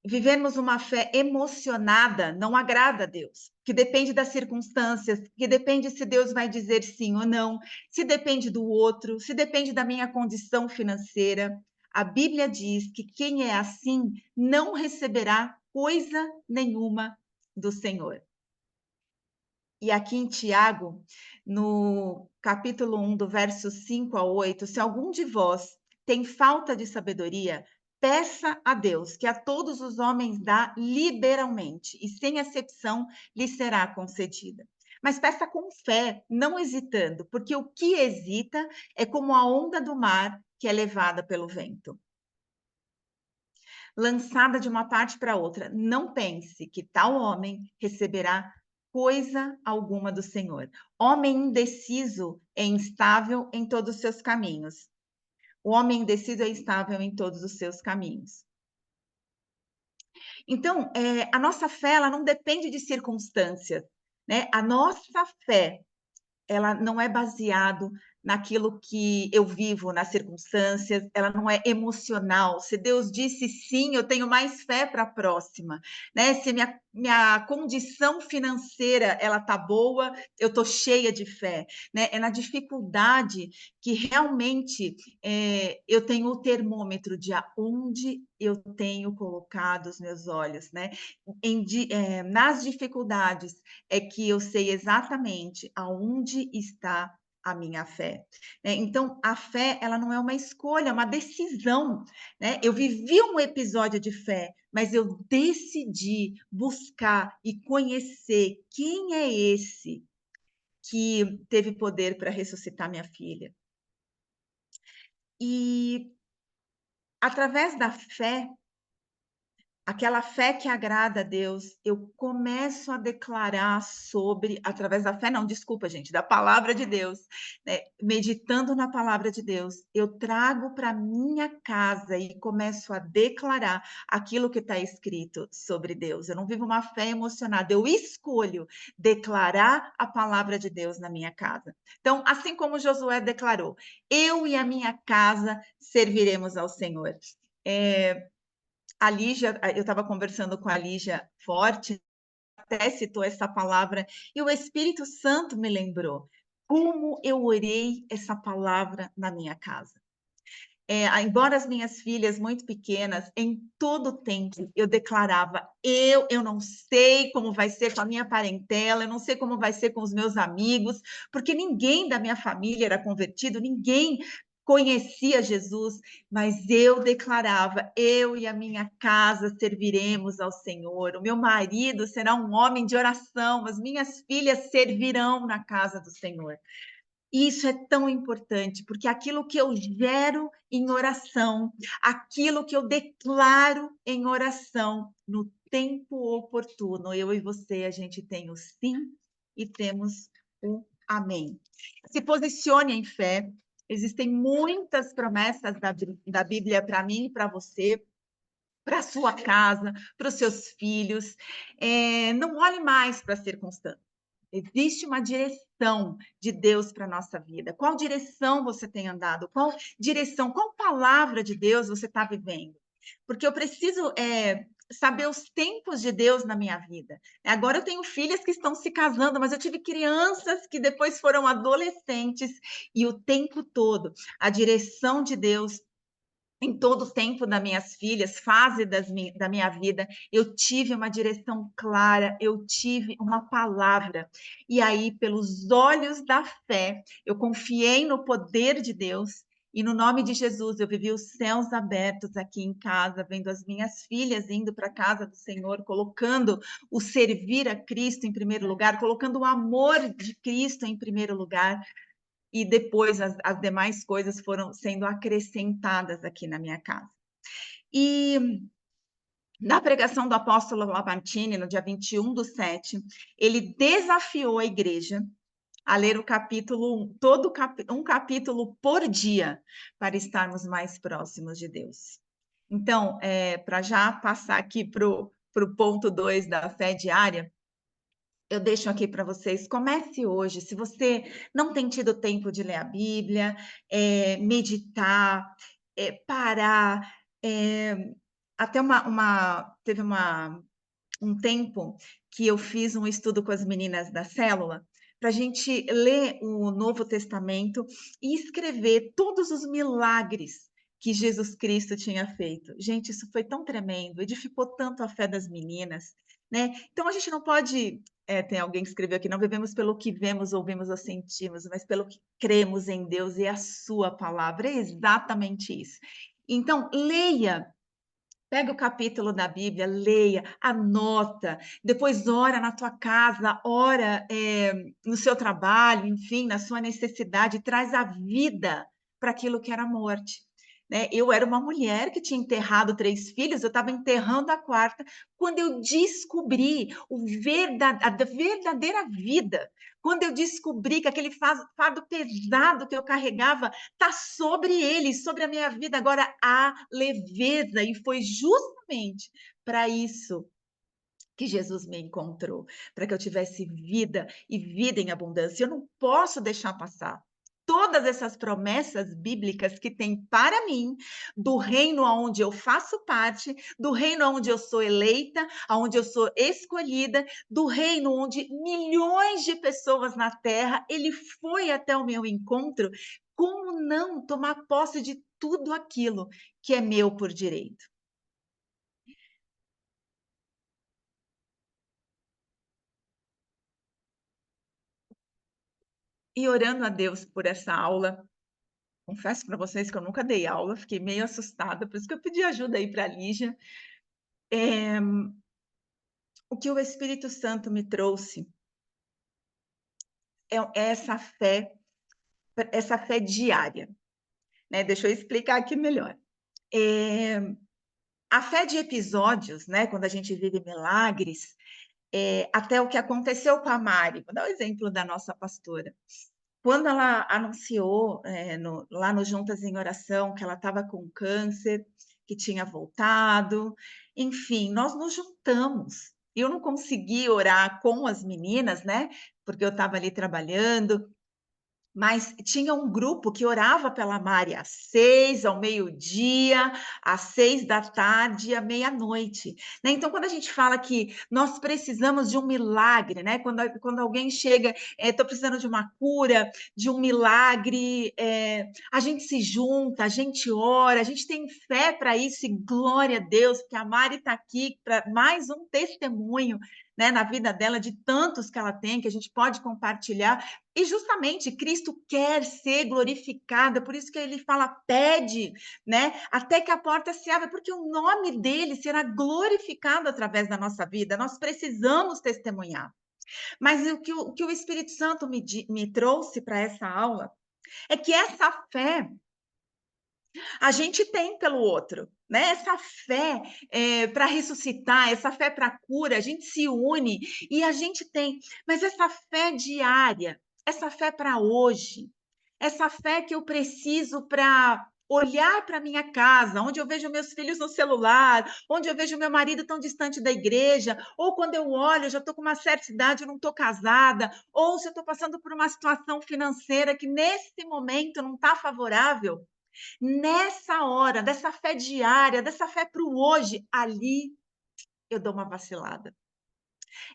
S3: vivermos uma fé emocionada não agrada a Deus, que depende das circunstâncias, que depende se Deus vai dizer sim ou não, se depende do outro, se depende da minha condição financeira. A Bíblia diz que quem é assim não receberá coisa nenhuma do Senhor. E aqui em Tiago, no capítulo 1, do verso 5 a 8, se algum de vós tem falta de sabedoria, peça a Deus, que a todos os homens dá liberalmente, e sem exceção lhe será concedida. Mas peça com fé, não hesitando, porque o que hesita é como a onda do mar que é levada pelo vento, lançada de uma parte para outra. Não pense que tal homem receberá coisa alguma do Senhor. Homem indeciso é instável em todos os seus caminhos. O homem indeciso é instável em todos os seus caminhos. Então, a nossa fé, ela não depende de circunstâncias, né? A nossa fé, ela não é baseado naquilo que eu vivo, nas circunstâncias, ela não é emocional. Se Deus disse sim, eu tenho mais fé para a próxima, né? Se minha condição financeira ela tá boa, eu tô cheia de fé, né? É na dificuldade que realmente eu tenho o termômetro de aonde eu tenho colocado os meus olhos, né? Nas dificuldades é que eu sei exatamente aonde está a minha fé. Então, a fé, ela não é uma escolha, é uma decisão, né? Eu vivi um episódio de fé, mas eu decidi buscar e conhecer quem é esse que teve poder para ressuscitar minha filha. E através da fé, aquela fé que agrada a Deus, eu começo a declarar sobre, através da fé, não, desculpa, gente, da palavra de Deus, né? Meditando na palavra de Deus, eu trago para minha casa e começo a declarar aquilo que está escrito sobre Deus. Eu não vivo uma fé emocionada, eu escolho declarar a palavra de Deus na minha casa. Então, assim como Josué declarou, eu e a minha casa serviremos ao Senhor. A Lígia, eu estava conversando com a Lígia Forte, até citou essa palavra, e o Espírito Santo me lembrou como eu orei essa palavra na minha casa. Embora as minhas filhas muito pequenas, em todo tempo eu declarava, eu não sei como vai ser com a minha parentela, eu não sei como vai ser com os meus amigos, porque ninguém da minha família era convertido, ninguém conhecia Jesus, mas eu declarava, eu e a minha casa serviremos ao Senhor, o meu marido será um homem de oração, as minhas filhas servirão na casa do Senhor. Isso é tão importante, porque aquilo que eu gero em oração, aquilo que eu declaro em oração, no tempo oportuno, eu e você, a gente tem o sim e temos o amém. Se posicione em fé. Existem muitas promessas da Bíblia para mim e para você, para a sua casa, para os seus filhos. Não olhe mais para as circunstâncias. Existe uma direção de Deus para a nossa vida. Qual direção você tem andado? Qual direção, qual palavra de Deus você está vivendo? Porque eu preciso saber os tempos de Deus na minha vida. Agora eu tenho filhas que estão se casando, mas eu tive crianças que depois foram adolescentes e o tempo todo a direção de Deus em todo o tempo das minhas filhas, fase da minha vida, eu tive uma direção clara, eu tive uma palavra. E aí, pelos olhos da fé, eu confiei no poder de Deus. E no nome de Jesus, eu vivi os céus abertos aqui em casa, vendo as minhas filhas indo para a casa do Senhor, colocando o servir a Cristo em primeiro lugar, colocando o amor de Cristo em primeiro lugar. E depois as demais coisas foram sendo acrescentadas aqui na minha casa. E na pregação do apóstolo Lamartine, no dia 21/7, ele desafiou a igreja a ler o capítulo, um capítulo por dia, para estarmos mais próximos de Deus. Então, para já passar aqui para o ponto 2 da fé diária, eu deixo aqui para vocês, comece hoje. Se você não tem tido tempo de ler a Bíblia, meditar, parar, até teve um tempo que eu fiz um estudo com as meninas da célula, para a gente ler o Novo Testamento e escrever todos os milagres que Jesus Cristo tinha feito. Gente, isso foi tão tremendo, edificou tanto a fé das meninas, né? Então a gente não pode, tem alguém que escreveu aqui, não vivemos pelo que vemos, ouvimos ou sentimos, mas pelo que cremos em Deus e a sua palavra. É exatamente isso. Então, leia. Pega o capítulo da Bíblia, leia, anota, depois ora na tua casa, ora no seu trabalho, enfim, na sua necessidade, traz a vida para aquilo que era morte. Né? Eu era uma mulher que tinha enterrado 3 filhos, eu estava enterrando a 4ª, quando eu descobri a verdadeira vida, quando eu descobri que aquele fardo pesado que eu carregava está sobre ele, sobre a minha vida, agora há leveza, e foi justamente para isso que Jesus me encontrou, para que eu tivesse vida e vida em abundância. Eu não posso deixar passar todas essas promessas bíblicas que tem para mim, do reino onde eu faço parte, do reino onde eu sou eleita, onde eu sou escolhida, do reino onde milhões de pessoas na terra, ele foi até o meu encontro. Como não tomar posse de tudo aquilo que é meu por direito? E orando a Deus por essa aula, confesso para vocês que eu nunca dei aula, fiquei meio assustada, por isso que eu pedi ajuda aí para a Lígia. O que o Espírito Santo me trouxe é essa fé diária, né? Deixa eu explicar aqui melhor. A fé de episódios, né? Quando a gente vive milagres, até o que aconteceu com a Mari, vou dar o exemplo da nossa pastora. Quando ela anunciou lá no Juntas em Oração que ela estava com câncer, que tinha voltado, enfim, nós nos juntamos. Eu não consegui orar com as meninas, né? Porque eu estava ali trabalhando, mas tinha um grupo que orava pela Mari às 6, ao meio-dia, às 6 da tarde, à meia-noite. Né? Então, quando a gente fala que nós precisamos de um milagre, né? Quando alguém chega, estou precisando de uma cura, de um milagre, a gente se junta, a gente ora, a gente tem fé para isso, e glória a Deus, porque a Mari está aqui para mais um testemunho, né, na vida dela, de tantos que ela tem, que a gente pode compartilhar. E justamente Cristo quer ser glorificado, por isso que ele fala, pede, né, até que a porta se abra, porque o nome dele será glorificado através da nossa vida. Nós precisamos testemunhar. Mas o que o Espírito Santo me trouxe para essa aula é que essa fé a gente tem pelo outro, né? Essa fé para ressuscitar, essa fé para cura, a gente se une e a gente tem, mas essa fé diária, essa fé para hoje, essa fé que eu preciso para olhar para minha casa, onde eu vejo meus filhos no celular, onde eu vejo meu marido tão distante da igreja, ou quando eu olho, eu já estou com uma certa idade, eu não estou casada, ou se eu estou passando por uma situação financeira que nesse momento não está favorável, nessa hora, dessa fé diária, dessa fé para o hoje, ali eu dou uma vacilada.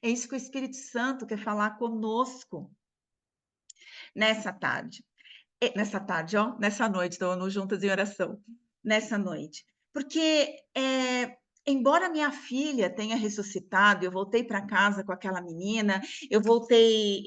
S3: É isso que o Espírito Santo quer falar conosco nessa tarde. Nessa tarde, ó, nessa noite, estamos juntas em oração, nessa noite. Porque, embora minha filha tenha ressuscitado, eu voltei para casa com aquela menina, eu voltei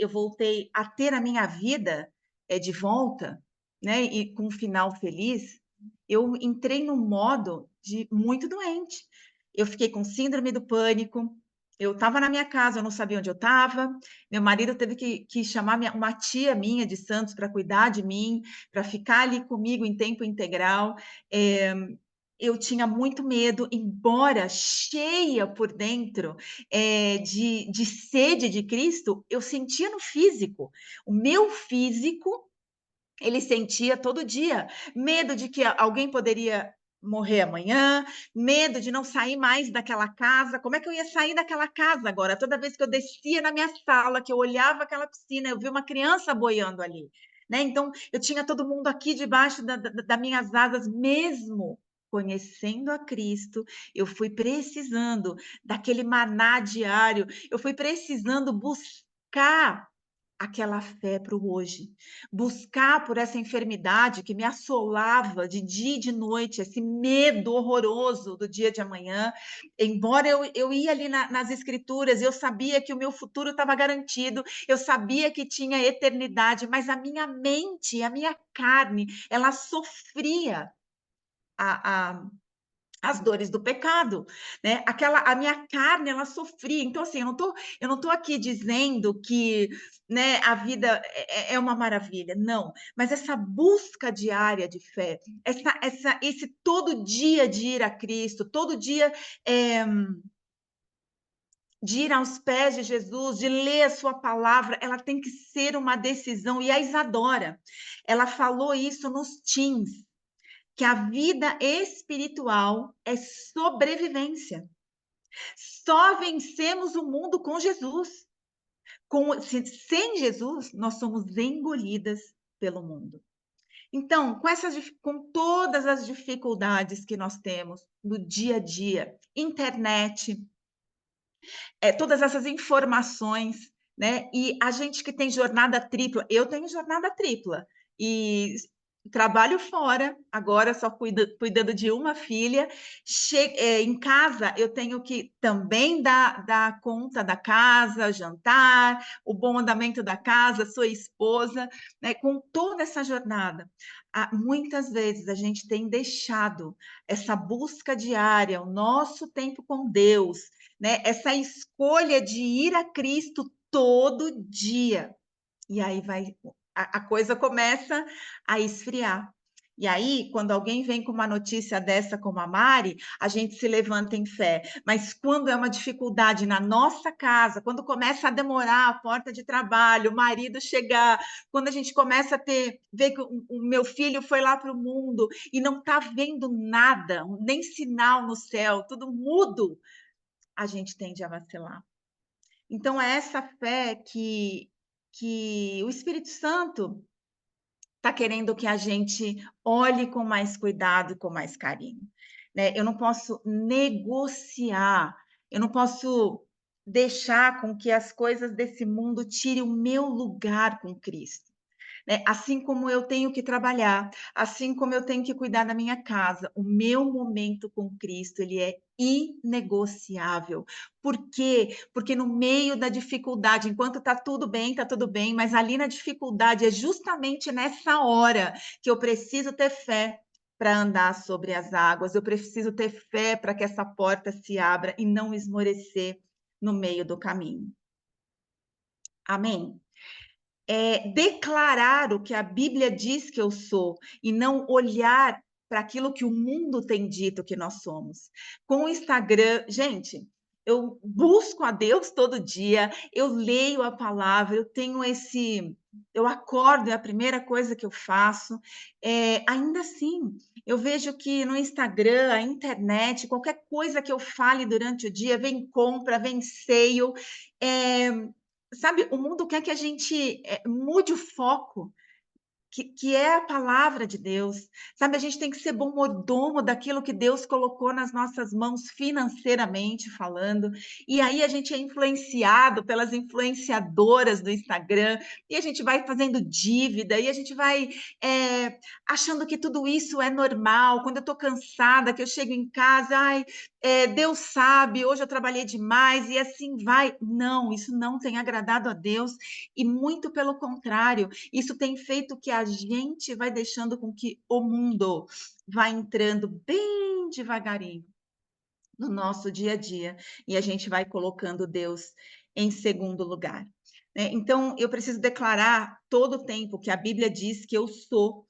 S3: a ter a minha vida de volta, né, e com um final feliz, eu entrei num modo de muito doente. Eu fiquei com síndrome do pânico, eu estava na minha casa, eu não sabia onde eu estava, meu marido teve que chamar uma tia minha de Santos para cuidar de mim, para ficar ali comigo em tempo integral. Eu tinha muito medo, embora cheia por dentro de sede de Cristo, eu sentia no físico. O meu físico, ele sentia todo dia medo de que alguém poderia morrer amanhã, medo de não sair mais daquela casa. Como é que eu ia sair daquela casa agora? Toda vez que eu descia na minha sala, que eu olhava aquela piscina, eu vi uma criança boiando ali, né? Então, eu tinha todo mundo aqui debaixo das minhas asas, mesmo conhecendo a Cristo, eu fui precisando daquele maná diário, eu fui precisando buscar aquela fé para o hoje, buscar por essa enfermidade que me assolava de dia e de noite, esse medo horroroso do dia de amanhã. Embora eu ia ali nas escrituras, eu sabia que o meu futuro estava garantido, eu sabia que tinha eternidade, mas a minha mente, a minha carne, ela sofria a as dores do pecado, né? A minha carne, ela sofria. Então, assim, eu não tô aqui dizendo que, né, a vida é uma maravilha, não. Mas essa busca diária de fé, esse todo dia de ir a Cristo, todo dia de ir aos pés de Jesus, de ler a sua palavra, ela tem que ser uma decisão. E a Isadora, ela falou isso nos teens, que a vida espiritual é sobrevivência. Só vencemos o mundo com Jesus. Sem Jesus, nós somos engolidas pelo mundo. Então, com todas as dificuldades que nós temos no dia a dia, internet, todas essas informações, né? E a gente que tem jornada tripla, eu tenho jornada tripla, e trabalho fora, agora só cuidando de uma filha. Em casa, eu tenho que também dar conta da casa, jantar, o bom andamento da casa, sua esposa, né? Com toda essa jornada. Muitas vezes a gente tem deixado essa busca diária, o nosso tempo com Deus, né? Essa escolha de ir a Cristo todo dia. E aí a coisa começa a esfriar. E aí, quando alguém vem com uma notícia dessa como a Mari, a gente se levanta em fé. Mas quando é uma dificuldade na nossa casa, quando começa a demorar a porta de trabalho, o marido chegar, quando a gente começa a ver que o meu filho foi lá para o mundo e não está vendo nada, nem sinal no céu, tudo mudo, a gente tende a vacilar. Então, é essa fé que o Espírito Santo está querendo que a gente olhe com mais cuidado e com mais carinho, né? Eu não posso negociar, eu não posso deixar com que as coisas desse mundo tirem o meu lugar com Cristo, né? Assim como eu tenho que trabalhar, assim como eu tenho que cuidar da minha casa, o meu momento com Cristo, ele é inegociável. Por quê? Porque no meio da dificuldade, enquanto está tudo bem, mas ali na dificuldade é justamente nessa hora que eu preciso ter fé para andar sobre as águas, eu preciso ter fé para que essa porta se abra e não esmorecer no meio do caminho. Amém? Declarar o que a Bíblia diz que eu sou e não olhar para aquilo que o mundo tem dito que nós somos. Com o Instagram, gente, eu busco a Deus todo dia, eu leio a palavra, eu tenho eu acordo, é a primeira coisa que eu faço. Ainda assim, eu vejo que no Instagram, a internet, qualquer coisa que eu fale durante o dia, vem compra, vem sale. Sabe, o mundo quer que a gente mude o foco, que é a palavra de Deus, sabe? A gente tem que ser bom mordomo daquilo que Deus colocou nas nossas mãos financeiramente falando, e aí a gente é influenciado pelas influenciadoras do Instagram, e a gente vai fazendo dívida, e a gente vai achando que tudo isso é normal. Quando eu estou cansada, que eu chego em casa, ai, Deus sabe, hoje eu trabalhei demais, e assim vai. Não, isso não tem agradado a Deus, e muito pelo contrário, isso tem feito que a gente vai deixando com que o mundo vá entrando bem devagarinho no nosso dia a dia, e a gente vai colocando Deus em segundo lugar, né? Então, eu preciso declarar todo o tempo que a Bíblia diz que eu sou,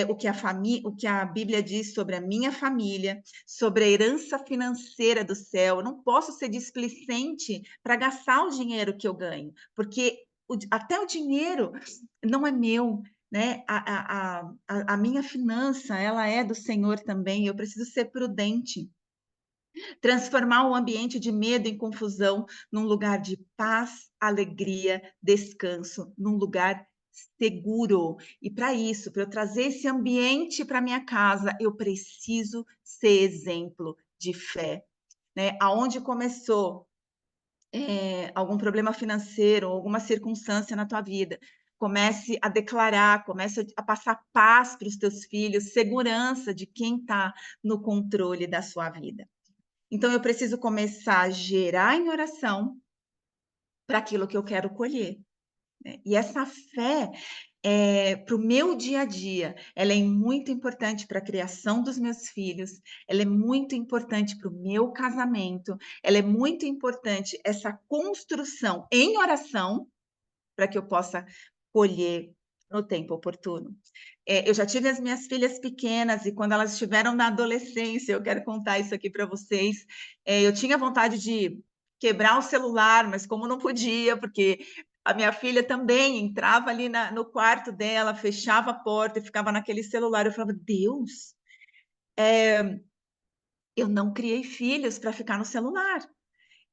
S3: o que a Bíblia diz sobre a minha família, sobre a herança financeira do céu. Eu não posso ser displicente para gastar o dinheiro que eu ganho, porque até o dinheiro não é meu, né? A minha finança, ela é do Senhor também. Eu preciso ser prudente, transformar o ambiente de medo em confusão num lugar de paz, alegria, descanso, num lugar seguro. E para isso, para eu trazer esse ambiente para minha casa, eu preciso ser exemplo de fé, né? Aonde começou algum problema financeiro, alguma circunstância na tua vida, comece a declarar, comece a passar paz para os teus filhos, segurança de quem está no controle da sua vida. Então, eu preciso começar a gerar em oração para aquilo que eu quero colher, né? E essa fé, para o meu dia a dia, ela é muito importante para a criação dos meus filhos, ela é muito importante para o meu casamento, ela é muito importante essa construção em oração para que eu possa colher no tempo oportuno. Eu já tive as minhas filhas pequenas e quando elas estiveram na adolescência, eu quero contar isso aqui para vocês, eu tinha vontade de quebrar o celular, mas como não podia, porque a minha filha também entrava ali no quarto dela, fechava a porta e ficava naquele celular. Eu falava, Deus, eu não criei filhos para ficar no celular.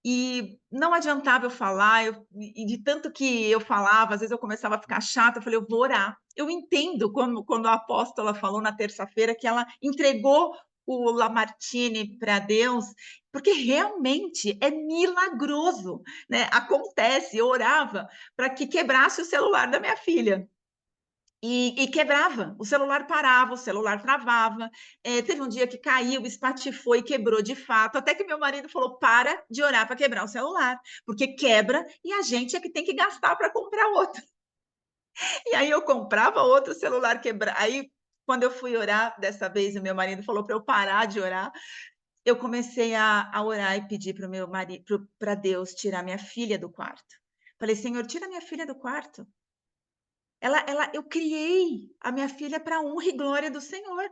S3: E não adiantava eu falar, e de tanto que eu falava, às vezes eu começava a ficar chata, eu falei, eu vou orar. Eu entendo quando a apóstola falou na terça-feira que ela entregou o Lamartine para Deus, porque realmente é milagroso, né? Acontece, eu orava para que quebrasse o celular da minha filha. E quebrava, o celular parava, o celular travava. Teve um dia que caiu, espatifou e quebrou de fato, até que meu marido falou: para de orar para quebrar o celular, porque quebra e a gente é que tem que gastar para comprar outro. E aí eu comprava outro celular quebrado. Aí, quando eu fui orar, dessa vez o meu marido falou para eu parar de orar, eu comecei a orar e pedir para o meu marido, para Deus tirar minha filha do quarto. Falei: Senhor, tira minha filha do quarto. Eu criei a minha filha para a honra e glória do Senhor.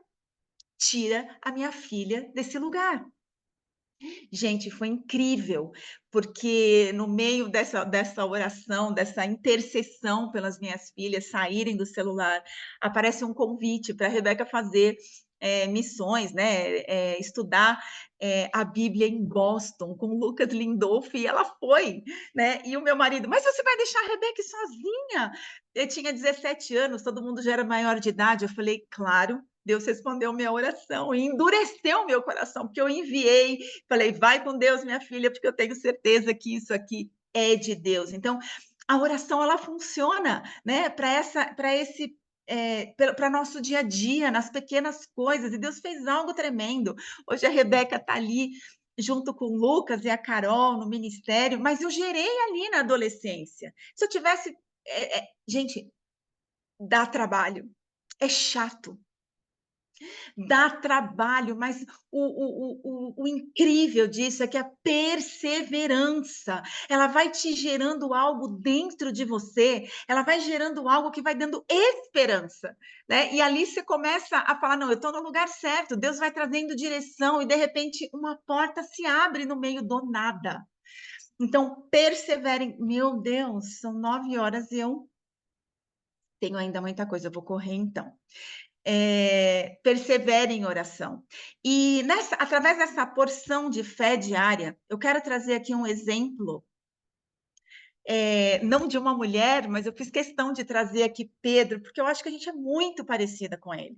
S3: Tira a minha filha desse lugar. Gente, foi incrível, porque no meio dessa oração, dessa intercessão pelas minhas filhas saírem do celular, aparece um convite para a Rebeca fazer missões, né? Estudar a Bíblia em Boston com Lucas Lindolf, e ela foi, né? E o meu marido, mas você vai deixar a Rebeca sozinha? Eu tinha 17 anos, todo mundo já era maior de idade. Eu falei, claro. Deus respondeu minha oração e endureceu meu coração, porque eu enviei, falei, vai com Deus, minha filha, porque eu tenho certeza que isso aqui é de Deus. Então, a oração, ela funciona, né, para nosso dia a dia, nas pequenas coisas, e Deus fez algo tremendo. Hoje a Rebeca está ali junto com o Lucas e a Carol no ministério, mas eu gerei ali na adolescência. Se eu tivesse. Gente, dá trabalho, é chato, dá trabalho, mas o incrível disso é que a perseverança, ela vai te gerando algo dentro de você, ela vai gerando algo que vai dando esperança, né? E ali você começa a falar, não, eu estou no lugar certo, Deus vai trazendo direção e de repente uma porta se abre no meio do nada. Então, perseverem. Meu Deus, são 9 horas e eu Tenho ainda muita coisa, eu vou correr então. Persevere em oração. E através dessa porção de fé diária, eu quero trazer aqui um exemplo, não de uma mulher, mas eu fiz questão de trazer aqui Pedro, porque eu acho que a gente é muito parecida com ele.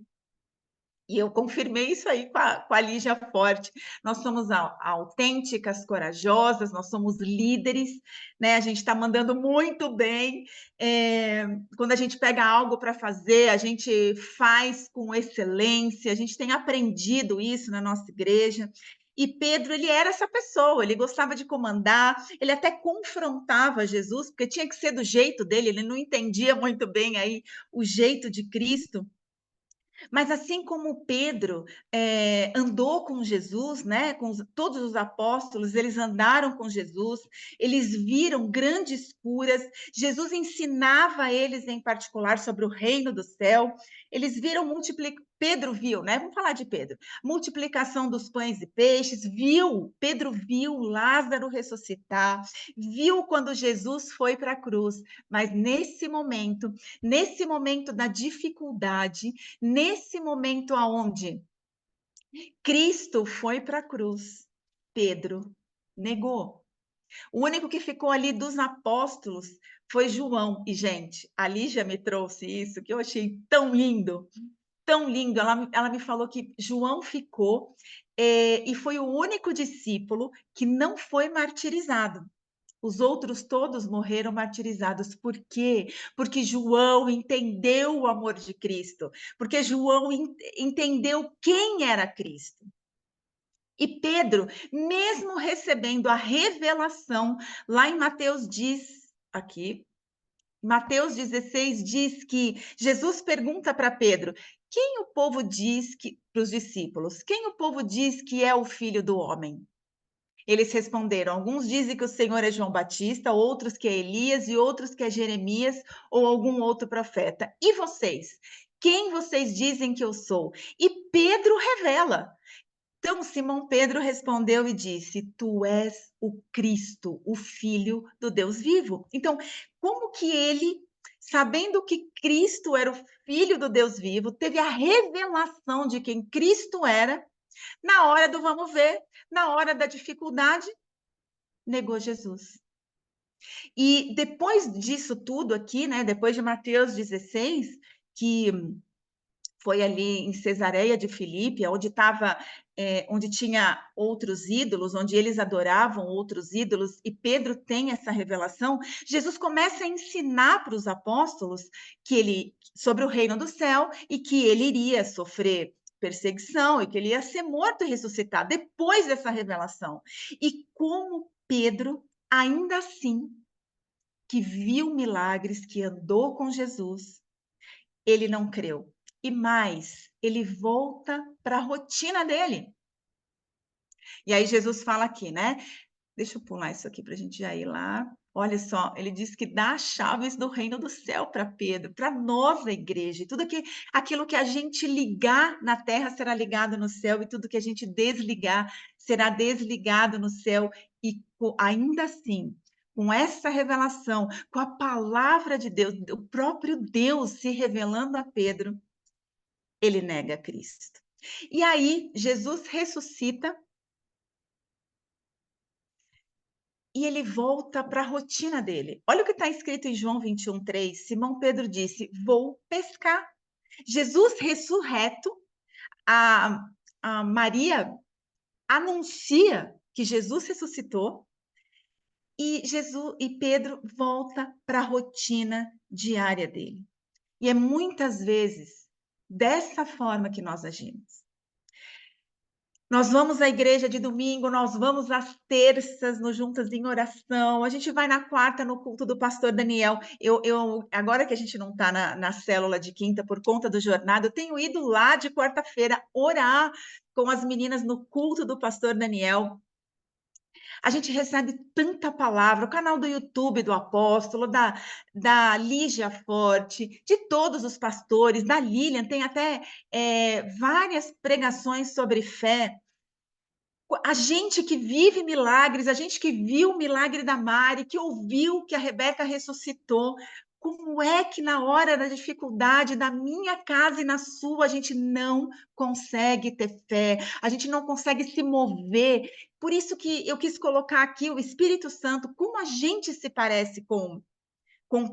S3: E eu confirmei isso aí com a Lígia Forte. Nós somos autênticas, corajosas, nós somos líderes, né? A gente está mandando muito bem. Quando a gente pega algo para fazer, a gente faz com excelência. A gente tem aprendido isso na nossa igreja. E Pedro, ele era essa pessoa, ele gostava de comandar, ele até confrontava Jesus, porque tinha que ser do jeito dele, ele não entendia muito bem aí o jeito de Cristo. Mas assim como Pedro andou com Jesus, né, todos os apóstolos, eles andaram com Jesus, eles viram grandes curas, Jesus ensinava a eles em particular sobre o reino do céu, eles viram Pedro viu, né? Vamos falar de Pedro. Multiplicação dos pães e peixes, Pedro viu Lázaro ressuscitar, viu quando Jesus foi para a cruz, mas nesse momento da dificuldade, nesse momento aonde Cristo foi para a cruz, Pedro negou. O único que ficou ali dos apóstolos foi João. E, gente, a Lígia me trouxe isso, que eu achei tão lindo, tão lindo. Ela me falou que João ficou e foi o único discípulo que não foi martirizado. Os outros todos morreram martirizados. Por quê? Porque João entendeu o amor de Cristo. Porque João entendeu quem era Cristo. E Pedro, mesmo recebendo a revelação, lá em Mateus diz, aqui, Mateus 16 diz que Jesus pergunta para Pedro, quem o povo diz que, para os discípulos, quem o povo diz que é o Filho do Homem? Eles responderam, alguns dizem que o Senhor é João Batista, outros que é Elias e outros que é Jeremias ou algum outro profeta. E vocês? Quem vocês dizem que eu sou? E Pedro revela. Então Simão Pedro respondeu e disse, tu és o Cristo, o Filho do Deus vivo. Então, como que ele, sabendo que Cristo era o Filho do Deus vivo, teve a revelação de quem Cristo era, na hora do vamos ver, na hora da dificuldade, negou Jesus. E depois disso tudo aqui, né, depois de Mateus 16, que foi ali em Cesareia de Filipe, onde tinha outros ídolos, onde eles adoravam outros ídolos, e Pedro tem essa revelação, Jesus começa a ensinar para os apóstolos sobre o reino do céu e que ele iria sofrer perseguição e que ele ia ser morto e ressuscitar depois dessa revelação. E como Pedro, ainda assim, que viu milagres, que andou com Jesus, ele não creu. E mais, ele volta para a rotina dele. E aí Jesus fala aqui, né? Deixa eu pular isso aqui para a gente já ir lá. Olha só, ele diz que dá as chaves do reino do céu para Pedro, para nós, a igreja. E tudo aquilo que a gente ligar na terra será ligado no céu, e tudo que a gente desligar será desligado no céu. E ainda assim, com essa revelação, com a palavra de Deus, o próprio Deus se revelando a Pedro, ele nega Cristo. E aí, Jesus ressuscita e ele volta para a rotina dele. Olha o que está escrito em João 21:3. Simão Pedro disse, vou pescar. Jesus ressurreto, a Maria anuncia que Jesus ressuscitou e Pedro volta para a rotina diária dele. E é muitas vezes dessa forma que nós agimos. Nós vamos à igreja de domingo, nós vamos às terças no Juntas em Oração, a gente vai na quarta no culto do pastor Daniel. Agora que a gente não está na célula de quinta por conta do jornada, eu tenho ido lá de quarta-feira orar com as meninas no culto do pastor Daniel. A gente recebe tanta palavra, o canal do YouTube do apóstolo, da Lígia Forte, de todos os pastores, da Lilian, tem até várias pregações sobre fé. A gente que vive milagres, a gente que viu o milagre da Mari, que ouviu que a Rebeca ressuscitou, Como é que na hora da dificuldade da minha casa e na sua, a gente não consegue ter fé, a gente não consegue se mover? Por isso que eu quis colocar aqui o Espírito Santo, como a gente se parece com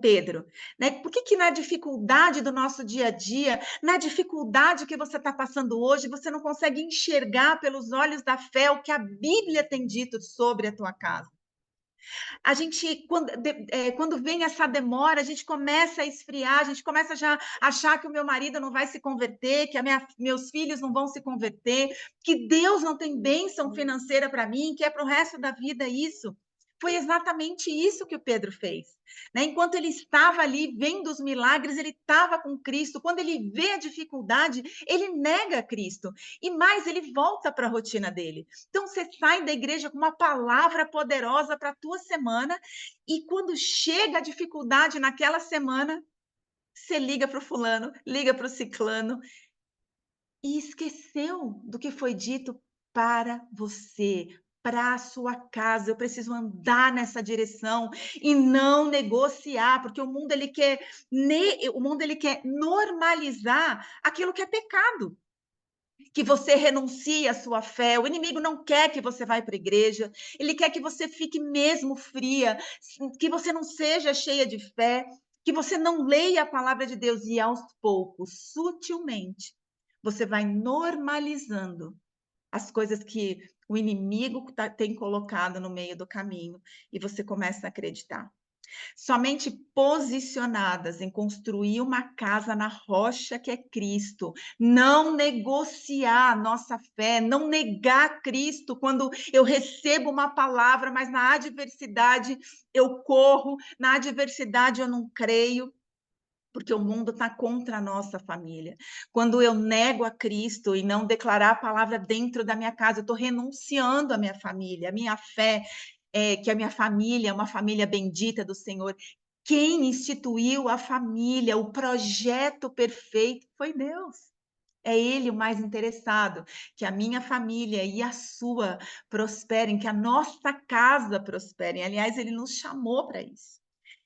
S3: Pedro, né? Por que que na dificuldade do nosso dia a dia, na dificuldade que você está passando hoje, você não consegue enxergar pelos olhos da fé o que a Bíblia tem dito sobre a tua casa? A gente, quando vem essa demora, a gente começa a esfriar, a gente começa já a achar que o meu marido não vai se converter, que meus filhos não vão se converter, que Deus não tem bênção financeira para mim, que é para o resto da vida isso. Foi exatamente isso que o Pedro fez, né? Enquanto ele estava ali vendo os milagres, ele estava com Cristo. Quando ele vê a dificuldade, ele nega Cristo. E mais, ele volta para a rotina dele. Então, você sai da igreja com uma palavra poderosa para a tua semana, e quando chega a dificuldade naquela semana, você liga para o fulano, liga para o ciclano, e esqueceu do que foi dito para você, para a sua casa. Eu preciso andar nessa direção e não negociar, porque o mundo ele quer normalizar aquilo que é pecado. Que você renuncie à sua fé. O inimigo não quer que você vá para a igreja, ele quer que você fique mesmo fria, que você não seja cheia de fé, que você não leia a palavra de Deus, e aos poucos, sutilmente, você vai normalizando as coisas que o inimigo tem colocado no meio do caminho, e você começa a acreditar. Somente posicionadas em construir uma casa na rocha que é Cristo, não negociar a nossa fé, não negar Cristo quando eu recebo uma palavra, mas na adversidade eu corro, na adversidade eu não creio, porque o mundo está contra a nossa família. Quando eu nego a Cristo e não declarar a palavra dentro da minha casa, eu estou renunciando à minha família, à minha fé, que a minha família é uma família bendita do Senhor. Quem instituiu a família, o projeto perfeito, foi Deus. É Ele o mais interessado, que a minha família e a sua prosperem, que a nossa casa prosperem. Aliás, Ele nos chamou para isso.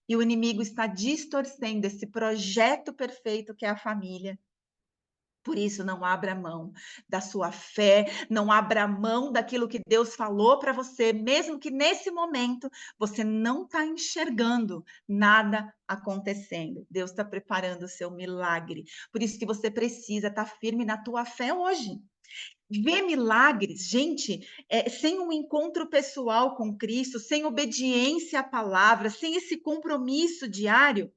S3: E o inimigo está distorcendo esse projeto perfeito que é a família. Por isso, não abra mão da sua fé, não abra mão daquilo que Deus falou para você, mesmo que nesse momento você não está enxergando nada acontecendo. Deus está preparando o seu milagre. Por isso que você precisa estar firme na tua fé hoje. Ver milagres, gente, sem um encontro pessoal com Cristo, sem obediência à palavra, sem esse compromisso diário,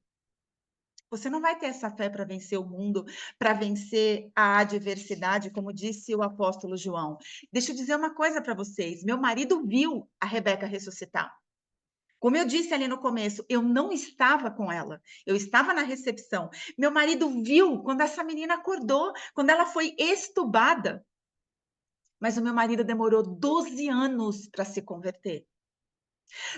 S3: você não vai ter essa fé para vencer o mundo, para vencer a adversidade, como disse o apóstolo João. Deixa eu dizer uma coisa para vocês. Meu marido viu a Rebeca ressuscitar. Como eu disse ali no começo, eu não estava com ela, eu estava na recepção. Meu marido viu quando essa menina acordou, quando ela foi estubada. Mas o meu marido demorou 12 anos para se converter.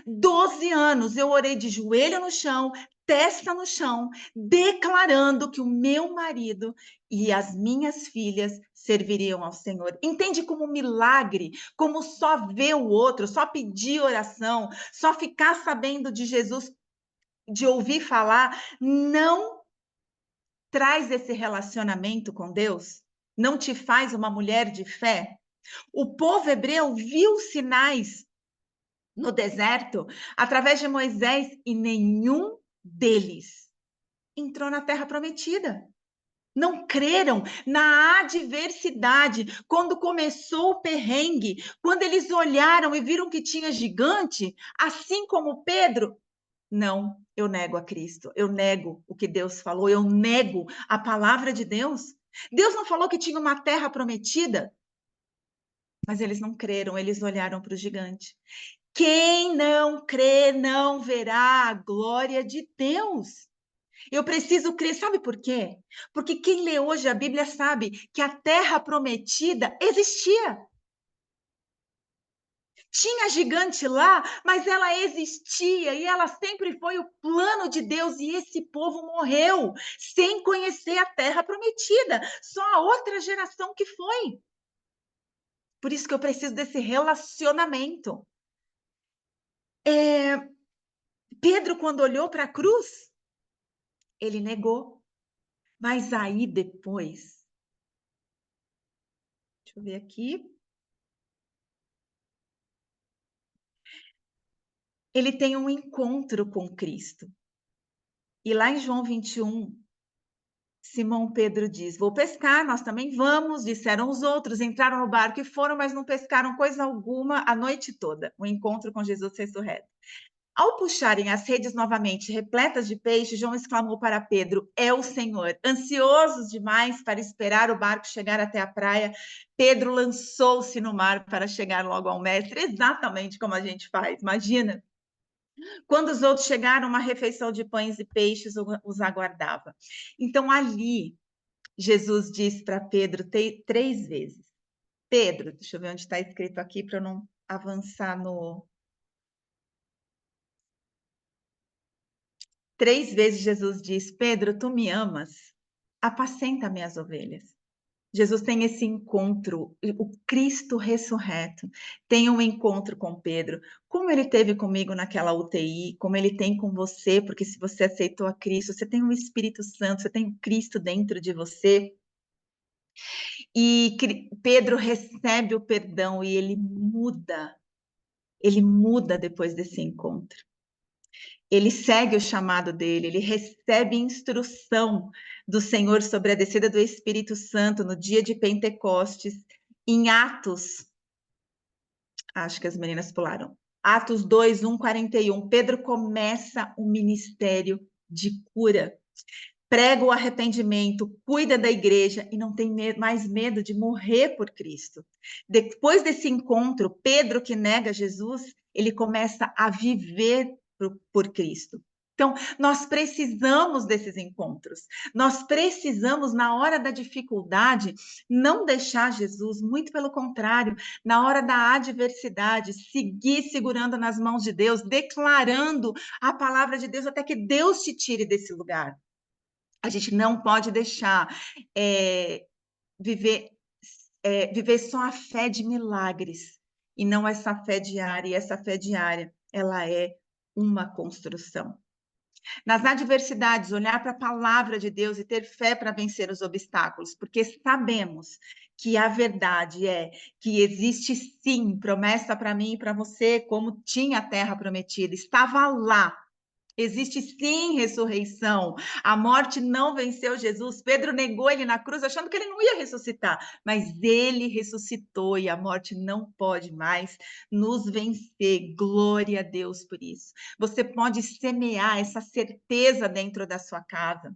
S3: 12 anos eu orei de joelho no chão, testa no chão, declarando que o meu marido e as minhas filhas serviriam ao Senhor. Entende como milagre, como só ver o outro, só pedir oração, só ficar sabendo de Jesus, de ouvir falar, não traz esse relacionamento com Deus? Não te faz uma mulher de fé? O povo hebreu viu sinais no deserto, através de Moisés, e nenhum deles entrou na terra prometida. Não creram na adversidade. Quando começou o perrengue, quando eles olharam e viram que tinha gigante, assim como Pedro, não, eu nego a Cristo, eu nego o que Deus falou, eu nego a palavra de Deus. Deus não falou que tinha uma terra prometida, mas eles não creram, eles olharam para o gigante. Quem não crê não verá a glória de Deus. Eu preciso crer, sabe por quê? Porque quem lê hoje a Bíblia sabe que a terra prometida existia. Tinha gigante lá, mas ela existia e ela sempre foi o plano de Deus, e esse povo morreu sem conhecer a terra prometida. Só a outra geração que foi. Por isso que eu preciso desse relacionamento. Pedro, quando olhou para a cruz, ele negou. Mas aí depois, deixa eu ver aqui, ele tem um encontro com Cristo. E lá em João 21, Simão Pedro diz: vou pescar, nós também vamos, disseram os outros, entraram no barco e foram, mas não pescaram coisa alguma a noite toda. O encontro com Jesus ressurreto. Ao puxarem as redes novamente repletas de peixe, João exclamou para Pedro: é o Senhor. Ansiosos demais para esperar o barco chegar até a praia, Pedro lançou-se no mar para chegar logo ao mestre, exatamente como a gente faz, imagina. Quando os outros chegaram, uma refeição de pães e peixes os aguardava. Então, ali, Jesus disse para Pedro 3 vezes. Pedro, deixa eu ver onde está escrito aqui para eu não avançar no... 3 vezes Jesus diz: Pedro, tu me amas? Apacenta minhas ovelhas. Jesus tem esse encontro, o Cristo ressurreto tem um encontro com Pedro, como ele teve comigo naquela UTI, como ele tem com você, porque se você aceitou a Cristo, você tem o Espírito Santo, você tem o Cristo dentro de você. E Pedro recebe o perdão e ele muda depois desse encontro. Ele segue o chamado dele, ele recebe instrução do Senhor sobre a descida do Espírito Santo no dia de Pentecostes, em Atos, acho que as meninas pularam, Atos 2, 1, 41, Pedro começa o ministério de cura, prega o arrependimento, cuida da igreja e não tem mais medo de morrer por Cristo. Depois desse encontro, Pedro, que nega Jesus, ele começa a viver por Cristo. Então, nós precisamos desses encontros. Nós precisamos, na hora da dificuldade, não deixar Jesus, muito pelo contrário, na hora da adversidade, seguir segurando nas mãos de Deus, declarando a palavra de Deus até que Deus te tire desse lugar. A gente não pode deixar viver só a fé de milagres e não essa fé diária. E essa fé diária, ela é uma construção. Nas adversidades, olhar para a palavra de Deus e ter fé para vencer os obstáculos, porque sabemos que a verdade é que existe sim promessa para mim e para você, como tinha a terra prometida, estava lá. Existe sim ressurreição. A morte não venceu Jesus. Pedro negou ele na cruz, achando que ele não ia ressuscitar, mas ele ressuscitou e a morte não pode mais nos vencer. Glória a Deus por isso. Você pode semear essa certeza dentro da sua casa.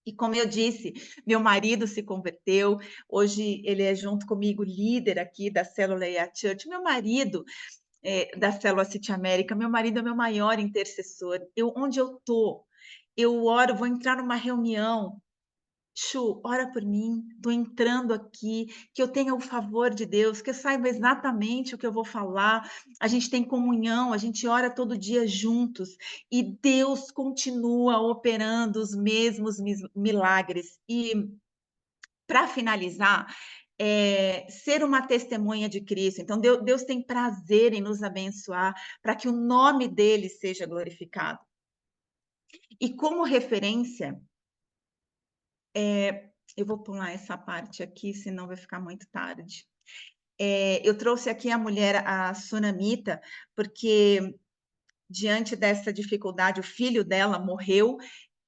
S3: E como eu disse, meu marido se converteu, hoje ele é junto comigo líder aqui da Célula EA Church. Meu marido da Célula City América, meu marido é meu maior intercessor. Onde eu estou, eu oro, vou entrar numa reunião. Chu, ora por mim, estou entrando aqui, que eu tenha o favor de Deus, que eu saiba exatamente o que eu vou falar. A gente tem comunhão, a gente ora todo dia juntos e Deus continua operando os mesmos milagres. E para finalizar, ser uma testemunha de Cristo. Então, Deus tem prazer em nos abençoar para que o nome dele seja glorificado. E como referência, eu vou pular essa parte aqui, senão vai ficar muito tarde. Eu trouxe aqui a mulher, a Sunamita, porque diante dessa dificuldade, o filho dela morreu.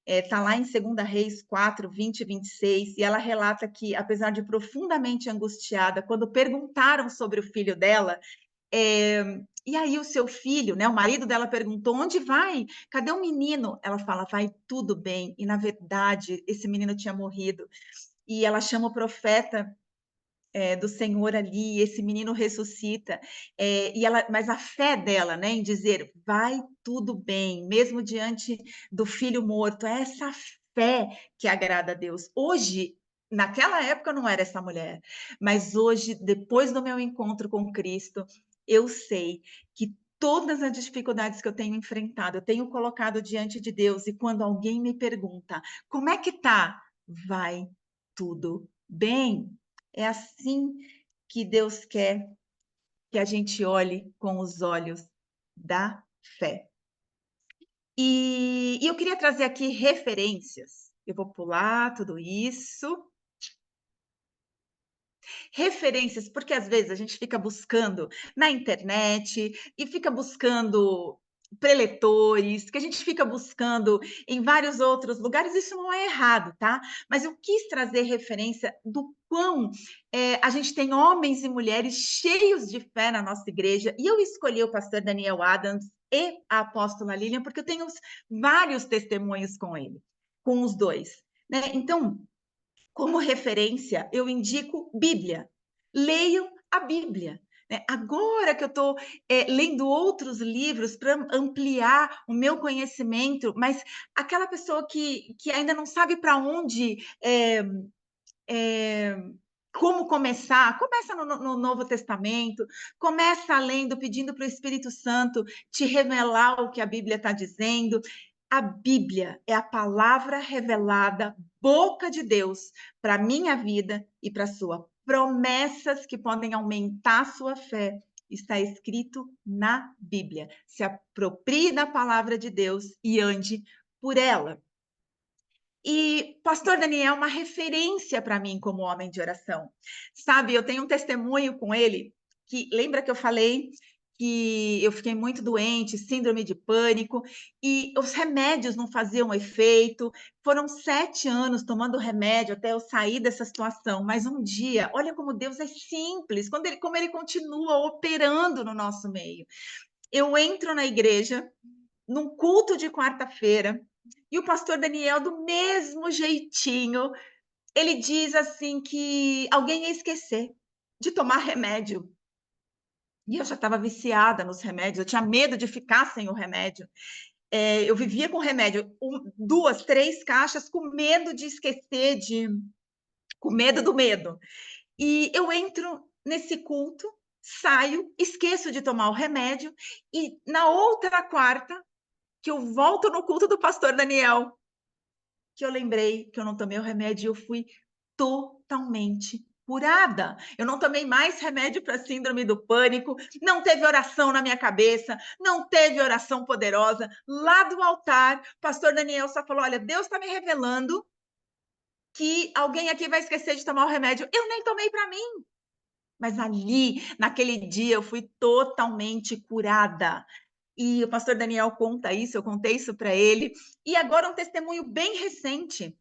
S3: Está lá em 2 Reis 4, 20 e 26, e ela relata que, apesar de profundamente angustiada, quando perguntaram sobre o filho dela, e aí o seu filho, né? O marido dela perguntou, onde vai? Cadê o menino? Ela fala, vai tudo bem. E, na verdade, esse menino tinha morrido. E ela chama o profeta do Senhor ali, e esse menino ressuscita, mas a fé dela, né, em dizer, vai tudo bem, mesmo diante do filho morto, é essa fé que agrada a Deus. Hoje, naquela época não era essa mulher, mas hoje, depois do meu encontro com Cristo, eu sei que todas as dificuldades que eu tenho enfrentado, eu tenho colocado diante de Deus, e quando alguém me pergunta, como é que tá? Vai tudo bem. É assim que Deus quer que a gente olhe com os olhos da fé. E eu queria trazer aqui referências. Eu vou pular tudo isso. Referências, porque às vezes a gente fica buscando na internet e fica buscando preletores, que a gente fica buscando em vários outros lugares, isso não é errado, tá? Mas eu quis trazer referência do quão a gente tem homens e mulheres cheios de fé na nossa igreja, e eu escolhi o pastor Daniel Adams e a apóstola Lilian, porque eu tenho vários testemunhos com os dois, né? Então, como referência, eu indico Bíblia. Leiam a Bíblia. Né? Agora que eu estou lendo outros livros para ampliar o meu conhecimento, mas aquela pessoa que ainda não sabe para onde, como começar, começa no Novo Testamento, começa lendo, pedindo para o Espírito Santo te revelar o que a Bíblia está dizendo. A Bíblia é a palavra revelada, boca de Deus, para a minha vida e para a sua. Promessas que podem aumentar a sua fé. Está escrito na Bíblia. Se aproprie da palavra de Deus e ande por ela. E pastor Daniel é uma referência para mim como homem de oração. Sabe, eu tenho um testemunho com ele, que lembra que eu falei que eu fiquei muito doente, síndrome de pânico, e os remédios não faziam efeito. Foram 7 anos tomando remédio até eu sair dessa situação. Mas um dia, olha como Deus é simples, como ele continua operando no nosso meio. Eu entro na igreja, num culto de quarta-feira, e o pastor Daniel, do mesmo jeitinho, ele diz assim que alguém ia esquecer de tomar remédio. E eu já estava viciada nos remédios, eu tinha medo de ficar sem o remédio. Eu vivia com remédio, 2, 3 caixas, com medo de esquecer, com medo do medo. E eu entro nesse culto, saio, esqueço de tomar o remédio, e na outra quarta, que eu volto no culto do pastor Daniel, que eu lembrei que eu não tomei o remédio e eu fui totalmente curada. Eu não tomei mais remédio para síndrome do pânico, não teve oração na minha cabeça, não teve oração poderosa. Lá do altar, pastor Daniel só falou: olha, Deus está me revelando que alguém aqui vai esquecer de tomar o remédio. Eu nem tomei para mim. Mas ali, naquele dia, eu fui totalmente curada. E o pastor Daniel conta isso, eu contei isso para ele. E agora um testemunho bem recente.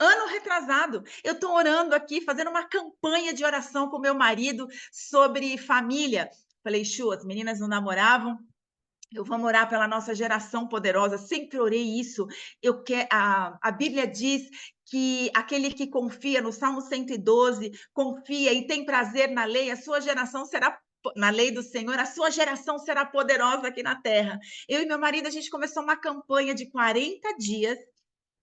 S3: Ano retrasado, eu estou orando aqui, fazendo uma campanha de oração com meu marido sobre família. Falei, Chu, as meninas não namoravam, eu vou orar pela nossa geração poderosa. Sempre orei isso. A Bíblia diz que aquele que confia, no Salmo 112, confia e tem prazer na lei, a sua geração será na lei do Senhor, a sua geração será poderosa aqui na terra. Eu e meu marido, a gente começou uma campanha de 40 dias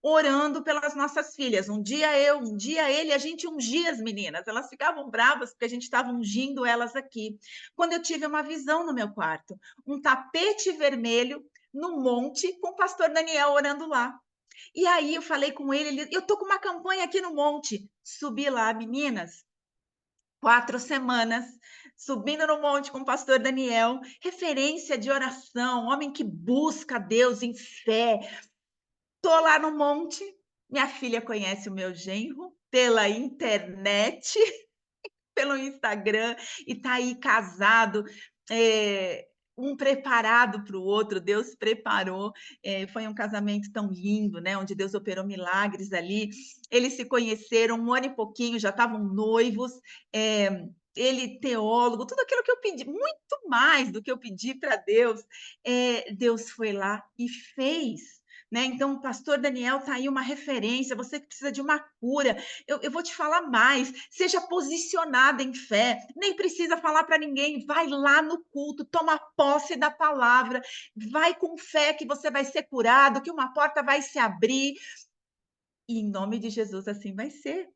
S3: orando pelas nossas filhas. Um dia eu, um dia ele, a gente ungia as meninas. Elas ficavam bravas porque a gente estava ungindo elas aqui. Quando eu tive uma visão no meu quarto, um tapete vermelho no monte com o pastor Daniel orando lá. E aí eu falei com ele, eu tô com uma campanha aqui no monte. Subi lá, meninas, 4 semanas, subindo no monte com o pastor Daniel, referência de oração, homem que busca Deus em fé. Tô lá no monte, minha filha conhece o meu genro pela internet, pelo Instagram, e tá aí casado, um preparado para o outro, Deus preparou, foi um casamento tão lindo, né? Onde Deus operou milagres ali. Eles se conheceram 1 ano e pouquinho, já estavam noivos, ele teólogo, tudo aquilo que eu pedi, muito mais do que eu pedi para Deus, Deus foi lá e fez. Né? Então, o pastor Daniel está aí uma referência, você que precisa de uma cura. Eu vou te falar mais, seja posicionada em fé, nem precisa falar para ninguém, vai lá no culto, toma posse da palavra, vai com fé que você vai ser curado, que uma porta vai se abrir, e em nome de Jesus assim vai ser.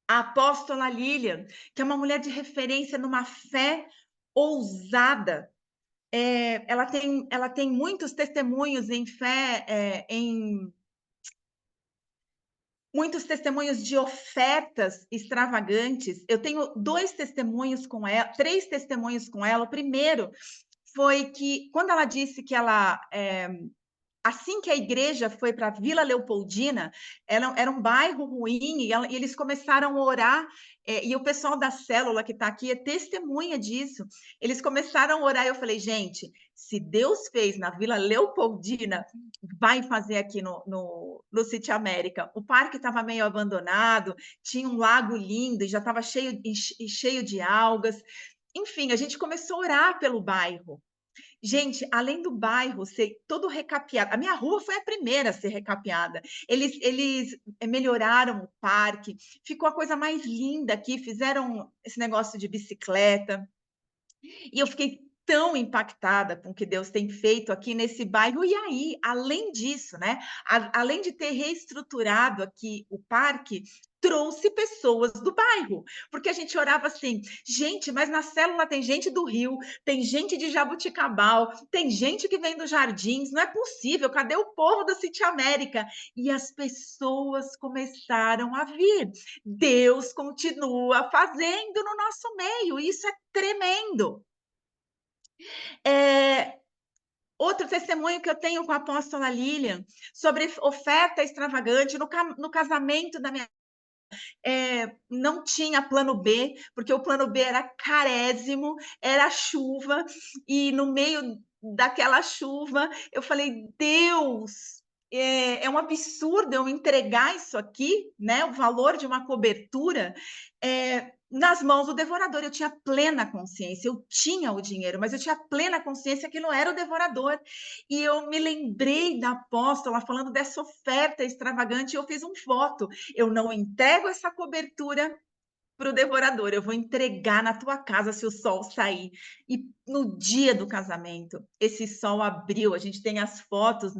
S3: A apóstola Lilian, que é uma mulher de referência numa fé ousada, ela tem muitos testemunhos em fé, muitos testemunhos de ofertas extravagantes. Eu tenho 2 testemunhos com ela, 3 testemunhos com ela. O primeiro foi que, quando ela disse que ela assim que a igreja foi para Vila Leopoldina, era um bairro ruim, e eles começaram a orar, e o pessoal da célula que está aqui é testemunha disso. Eles começaram a orar, e eu falei, gente, se Deus fez na Vila Leopoldina, vai fazer aqui no City América. O parque estava meio abandonado, tinha um lago lindo, e já estava cheio de algas. Enfim, a gente começou a orar pelo bairro. Gente, além do bairro ser todo recapeado, a minha rua foi a primeira a ser recapeada. Eles melhoraram o parque, ficou a coisa mais linda aqui, fizeram esse negócio de bicicleta. E eu fiquei tão impactada com o que Deus tem feito aqui nesse bairro. E aí, além disso, né? Além de ter reestruturado aqui o parque, trouxe pessoas do bairro, porque a gente orava assim, gente, mas na célula tem gente do Rio, tem gente de Jabuticabal, tem gente que vem dos Jardins, não é possível, cadê o povo do City América? E as pessoas começaram a vir. Deus continua fazendo no nosso meio, isso é tremendo. Outro testemunho que eu tenho com a apóstola Lilian sobre oferta extravagante no casamento da minha não tinha plano B, porque o plano B era carésimo, era chuva, e no meio daquela chuva eu falei, Deus, é um absurdo eu entregar isso aqui, né? O valor de uma cobertura nas mãos do devorador. Eu tinha plena consciência, eu tinha o dinheiro, mas eu tinha plena consciência que não era o devorador. E eu me lembrei da apóstola falando dessa oferta extravagante, e eu fiz um voto. Eu não entrego essa cobertura para o devorador, eu vou entregar na tua casa se o sol sair. E no dia do casamento, esse sol abriu, a gente tem as fotos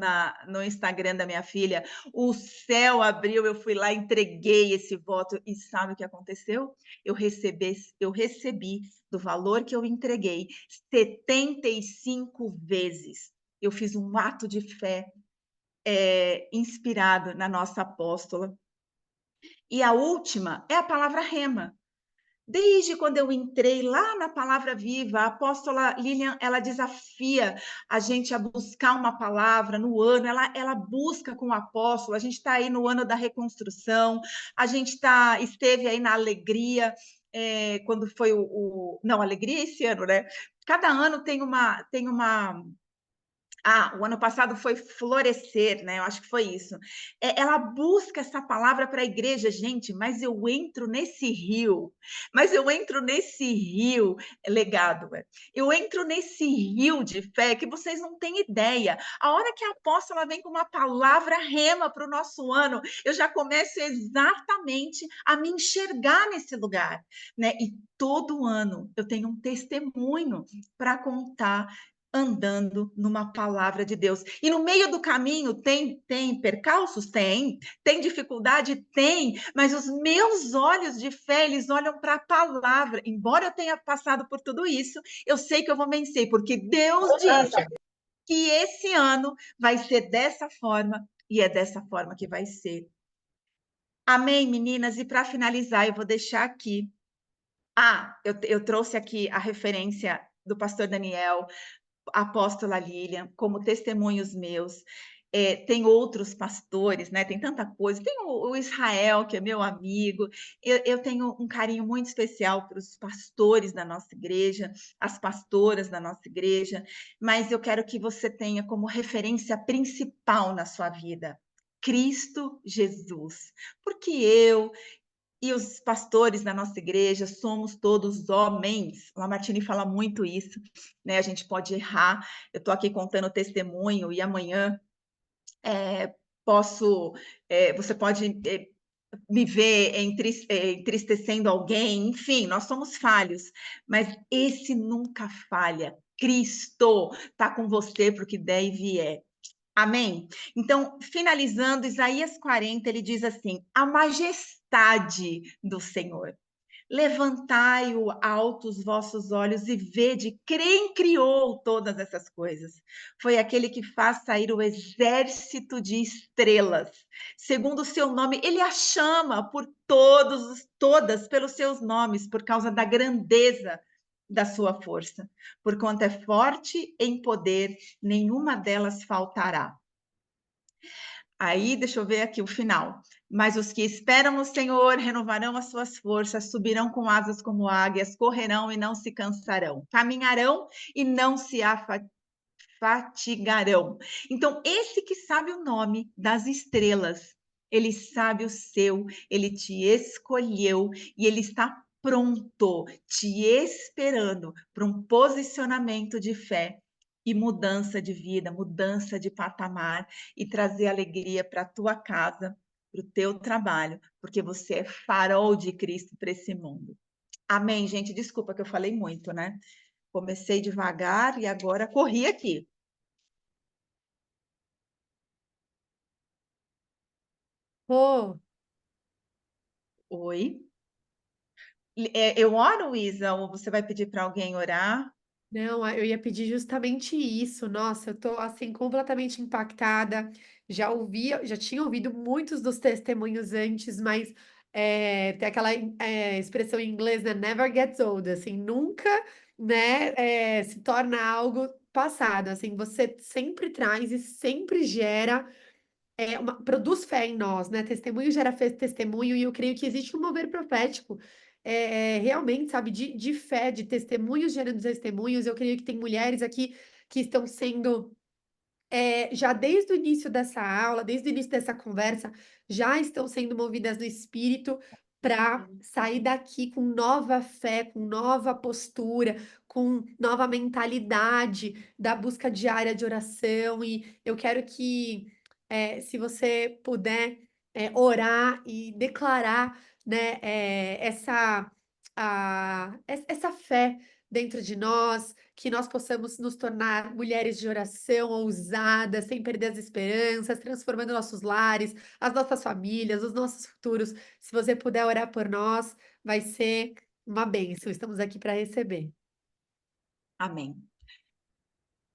S3: no Instagram da minha filha, o céu abriu, eu fui lá, entreguei esse voto, e sabe o que aconteceu? Eu recebi do valor que eu entreguei 75 vezes. Eu fiz um ato de fé inspirado na nossa apóstola. E a última é a palavra rema. Desde quando eu entrei lá na Palavra Viva, a apóstola Lilian, ela desafia a gente a buscar uma palavra no ano, ela busca com o apóstolo, a gente está aí no ano da reconstrução, a gente esteve aí na alegria, quando foi não, alegria esse ano, né? Cada ano tem uma o ano passado foi florescer, né? Eu acho que foi isso. Ela busca essa palavra para a igreja, gente, mas eu entro nesse rio, legado, eu entro nesse rio de fé que vocês não têm ideia. A hora que a apóstola vem com uma palavra rema para o nosso ano, eu já começo exatamente a me enxergar nesse lugar, né? E todo ano eu tenho um testemunho para contar andando numa palavra de Deus. E no meio do caminho tem percalços? Tem dificuldade? Tem, mas os meus olhos de fé, eles olham para a palavra. Embora eu tenha passado por tudo isso, eu sei que eu vou vencer, porque Deus disse que esse ano vai ser dessa forma, e é dessa forma que vai ser. Amém, meninas? E para finalizar, eu vou deixar aqui. Eu trouxe aqui a referência do pastor Daniel, a apóstola Lilian, como testemunhos meus. Tem outros pastores, né? Tem tanta coisa. Tem o Israel, que é meu amigo. Eu tenho um carinho muito especial para os pastores da nossa igreja, as pastoras da nossa igreja, mas eu quero que você tenha como referência principal na sua vida Cristo Jesus. Porque eu e os pastores da nossa igreja somos todos homens. O Lamartine fala muito isso, né? A gente pode errar. Eu estou aqui contando testemunho e amanhã você pode me ver entristecendo alguém. Enfim, nós somos falhos, mas esse nunca falha. Cristo está com você para o que der e vier. Amém? Então, finalizando, Isaías 40, ele diz assim: a majestade do Senhor. Levantai-o alto os vossos olhos e vede quem criou todas essas coisas. Foi aquele que faz sair o exército de estrelas. Segundo o seu nome, ele a chama por todas pelos seus nomes, por causa da grandeza da sua força. Porquanto é forte em poder, nenhuma delas faltará. Aí, deixa eu ver aqui o final. Mas os que esperam no Senhor renovarão as suas forças, subirão com asas como águias, correrão e não se cansarão, caminharão e não se fatigarão. Então, esse que sabe o nome das estrelas, ele sabe o seu, ele te escolheu e ele está pronto, te esperando para um posicionamento de fé e mudança de vida, mudança de patamar e trazer alegria para a tua casa, para o teu trabalho, porque você é farol de Cristo para esse mundo. Amém, gente? Desculpa que eu falei muito, né? Comecei devagar e agora corri aqui.
S2: Pô,
S3: Oi. Eu oro, Isa, ou você vai pedir para alguém orar?
S2: não, eu ia pedir justamente isso. Nossa, eu tô assim completamente impactada. Já tinha ouvido muitos dos testemunhos antes, mas tem aquela expressão em inglês, né? Never gets old, assim, nunca, né, se torna algo passado. Assim, você sempre traz e sempre gera, produz fé em nós, né? Testemunho gera testemunho, e eu creio que existe um mover profético, realmente, sabe, de fé, de testemunhos gerando testemunhos. Eu creio que tem mulheres aqui que estão sendo, já desde o início dessa aula, desde o início dessa conversa, já estão sendo movidas no espírito para sair daqui com nova fé, com nova postura, com nova mentalidade da busca diária de oração. E eu quero que, se você puder, orar e declarar, né, essa fé dentro de nós, que nós possamos nos tornar mulheres de oração, ousadas, sem perder as esperanças, transformando nossos lares, as nossas famílias, os nossos futuros. Se você puder orar por nós, vai ser uma bênção. Estamos aqui para receber.
S3: Amém.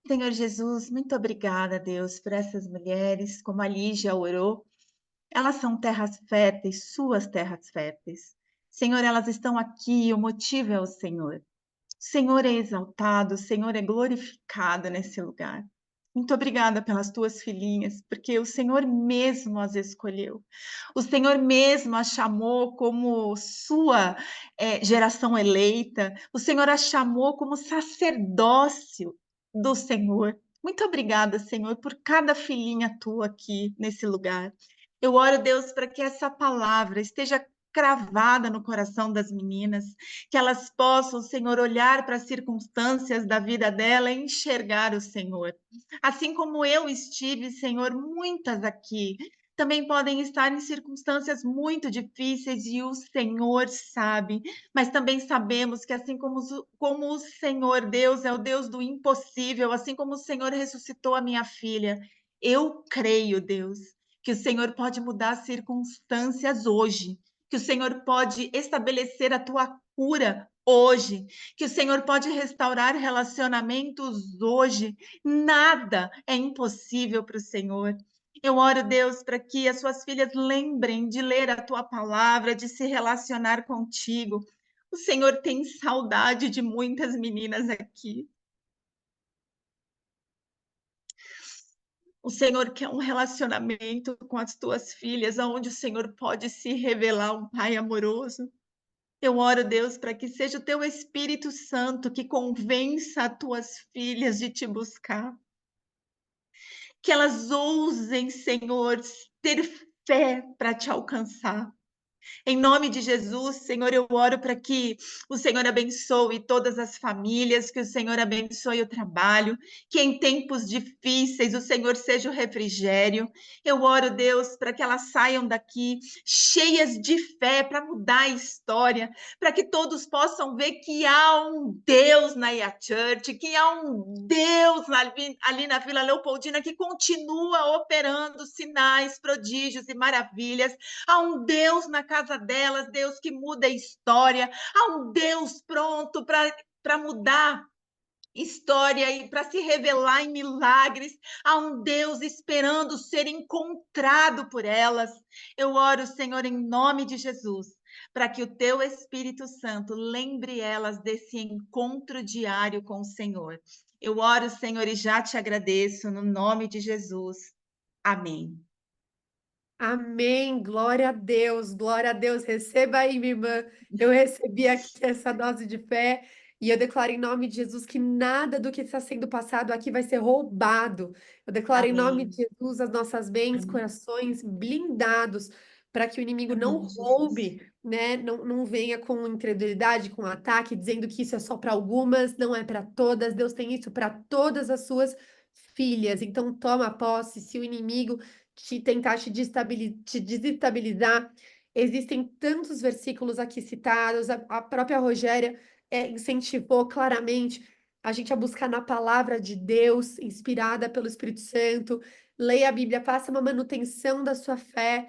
S3: Senhor Jesus, muito obrigada, Deus, por essas mulheres, como a Lígia orou. Elas são terras férteis, suas terras férteis. Senhor, elas estão aqui, o motivo é o Senhor. O Senhor é exaltado, o Senhor é glorificado nesse lugar. Muito obrigada pelas tuas filhinhas, porque o Senhor mesmo as escolheu. O Senhor mesmo as chamou como sua geração eleita. O Senhor as chamou como sacerdócio do Senhor. Muito obrigada, Senhor, por cada filhinha tua aqui nesse lugar. Eu oro, Deus, para que essa palavra esteja cravada no coração das meninas, que elas possam, Senhor, olhar para as circunstâncias da vida dela e enxergar o Senhor. Assim como eu estive, Senhor, muitas aqui também podem estar em circunstâncias muito difíceis e o Senhor sabe, mas também sabemos que assim como o Senhor Deus é o Deus do impossível, assim como o Senhor ressuscitou a minha filha, eu creio, Deus, que o Senhor pode mudar as circunstâncias hoje, que o Senhor pode estabelecer a tua cura hoje, que o Senhor pode restaurar relacionamentos hoje. Nada é impossível para o Senhor. Eu oro, Deus, para que as suas filhas lembrem de ler a tua palavra, de se relacionar contigo. O Senhor tem saudade de muitas meninas aqui. O Senhor quer um relacionamento com as tuas filhas, onde o Senhor pode se revelar um Pai amoroso. Eu oro, Deus, para que seja o teu Espírito Santo que convença as tuas filhas de te buscar. Que elas ousem, Senhor, ter fé para te alcançar. Em nome de Jesus, Senhor, eu oro para que o Senhor abençoe todas as famílias, que o Senhor abençoe o trabalho, que em tempos difíceis o Senhor seja o refrigério. Eu oro, Deus, para que elas saiam daqui cheias de fé para mudar a história, para que todos possam ver que há um Deus na IA Church, que há um Deus ali na Vila Leopoldina que continua operando sinais, prodígios e maravilhas. Há um Deus na casa delas, Deus que muda a história. Há um Deus pronto para mudar história e para se revelar em milagres. Há um Deus esperando ser encontrado por elas. Eu oro, Senhor, em nome de Jesus, para que o teu Espírito Santo lembre elas desse encontro diário com o Senhor. Eu oro, Senhor, e já te agradeço no nome de Jesus. Amém.
S2: Amém. Glória a Deus. Glória a Deus. Receba aí, minha irmã. Eu recebi aqui essa dose de fé e eu declaro em nome de Jesus que nada do que está sendo passado aqui vai ser roubado. Eu declaro em nome de
S3: Amém.
S2: Jesus as nossas mentes,
S3: Amém.
S2: corações blindados para que o inimigo não
S3: Amém, Jesus.
S2: roube, né? Não venha com incredulidade, com ataque, dizendo que isso é só para algumas, não é para todas. Deus tem isso para todas as suas filhas. Então toma posse. Se o inimigo te tentar te desestabilizar. Existem tantos versículos aqui citados, a própria Rogéria incentivou claramente a gente a buscar na palavra de Deus, inspirada pelo Espírito Santo. Leia a Bíblia, faça uma manutenção da sua fé,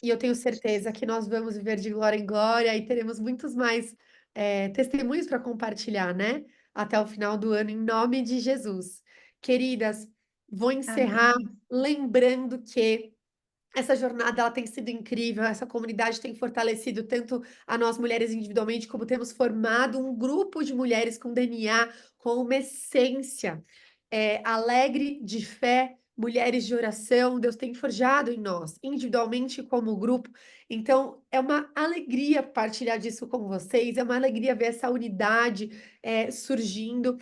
S2: e eu tenho certeza que nós vamos viver de glória em glória e teremos muitos mais testemunhos para compartilhar, né? Até o final do ano, em nome de Jesus. Queridas, vou encerrar
S3: Amém.
S2: lembrando que essa jornada ela tem sido incrível, essa comunidade tem fortalecido tanto a nós mulheres individualmente, como temos formado um grupo de mulheres com DNA, com uma essência alegre, de fé, mulheres de oração. Deus tem forjado em nós, individualmente e como grupo. Então, é uma alegria partilhar disso com vocês, é uma alegria ver essa unidade surgindo.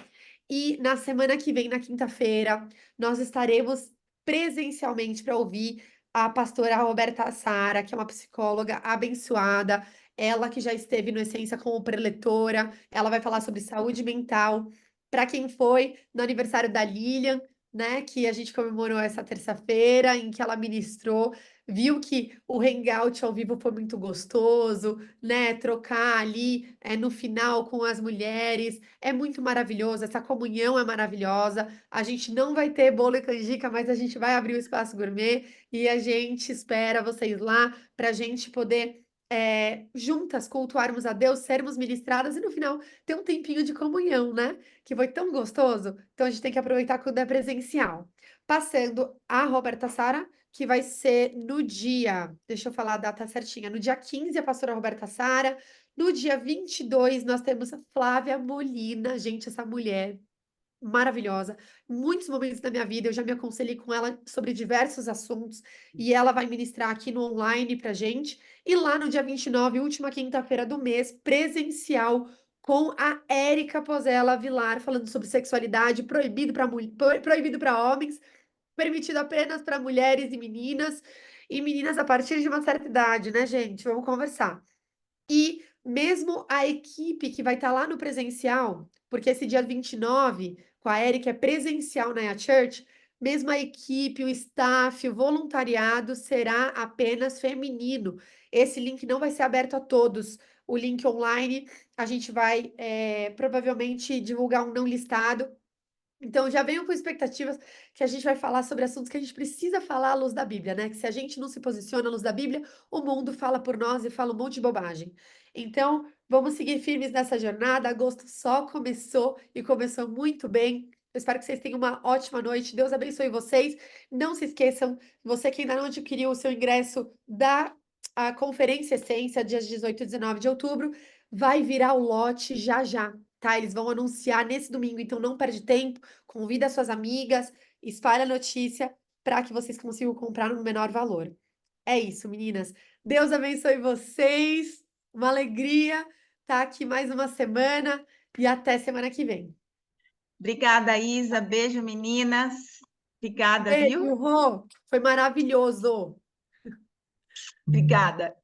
S2: E na semana que vem, na quinta-feira, nós estaremos presencialmente para ouvir a pastora Roberta Sara, que é uma psicóloga abençoada, ela que já esteve no Essência como preletora, ela vai falar sobre saúde mental. Para quem foi no aniversário da Lilian, né, que a gente comemorou essa terça-feira, em que ela ministrou, viu que o hangout ao vivo foi muito gostoso, né, trocar ali no final com as mulheres, é muito maravilhoso, essa comunhão é maravilhosa. A gente não vai ter bolo e canjica, mas a gente vai abrir o espaço gourmet e a gente espera vocês lá para a gente poder juntas cultuarmos a Deus, sermos ministradas e no final ter um tempinho de comunhão, né? Que foi tão gostoso. Então a gente tem que aproveitar quando é presencial. Passando a Roberta Sara, que vai ser no dia, deixa eu falar a data certinha, no dia 15 a pastora Roberta Sara, no dia 22 nós temos a Flávia Molina, gente, essa mulher maravilhosa. Muitos momentos da minha vida eu já me aconselhei com ela sobre diversos assuntos e ela vai ministrar aqui no online pra gente. E lá no dia 29, última quinta-feira do mês, presencial com a Érica Pozella Vilar falando sobre sexualidade proibido para homens, permitido apenas para mulheres e meninas a partir de uma certa idade, né, gente? Vamos conversar. E mesmo a equipe que vai estar lá no presencial, porque esse dia 29 com a Erika, é presencial na Church, mesmo a equipe, o staff, o voluntariado será apenas feminino. Esse link não vai ser aberto a todos. O link online, a gente vai provavelmente divulgar um não listado. Então, já venham com expectativas que a gente vai falar sobre assuntos que a gente precisa falar à luz da Bíblia, né? Que se a gente não se posiciona à luz da Bíblia, o mundo fala por nós e fala um monte de bobagem. Então, vamos seguir firmes nessa jornada. Agosto só começou e começou muito bem. Eu espero que vocês tenham uma ótima noite. Deus abençoe vocês. Não se esqueçam, você que ainda não adquiriu o seu ingresso da Conferência Essência, dias 18 e 19 de outubro, vai virar o lote já já. Tá? Eles vão anunciar nesse domingo, então não perde tempo, convida suas amigas, espalha a notícia para que vocês consigam comprar no menor valor. É isso, meninas. Deus abençoe vocês. Uma alegria estar aqui mais uma semana e até semana que vem.
S3: Obrigada, Isa. Beijo, meninas. Obrigada, viu?
S2: Beijo, Rô. Foi maravilhoso.
S3: Obrigada.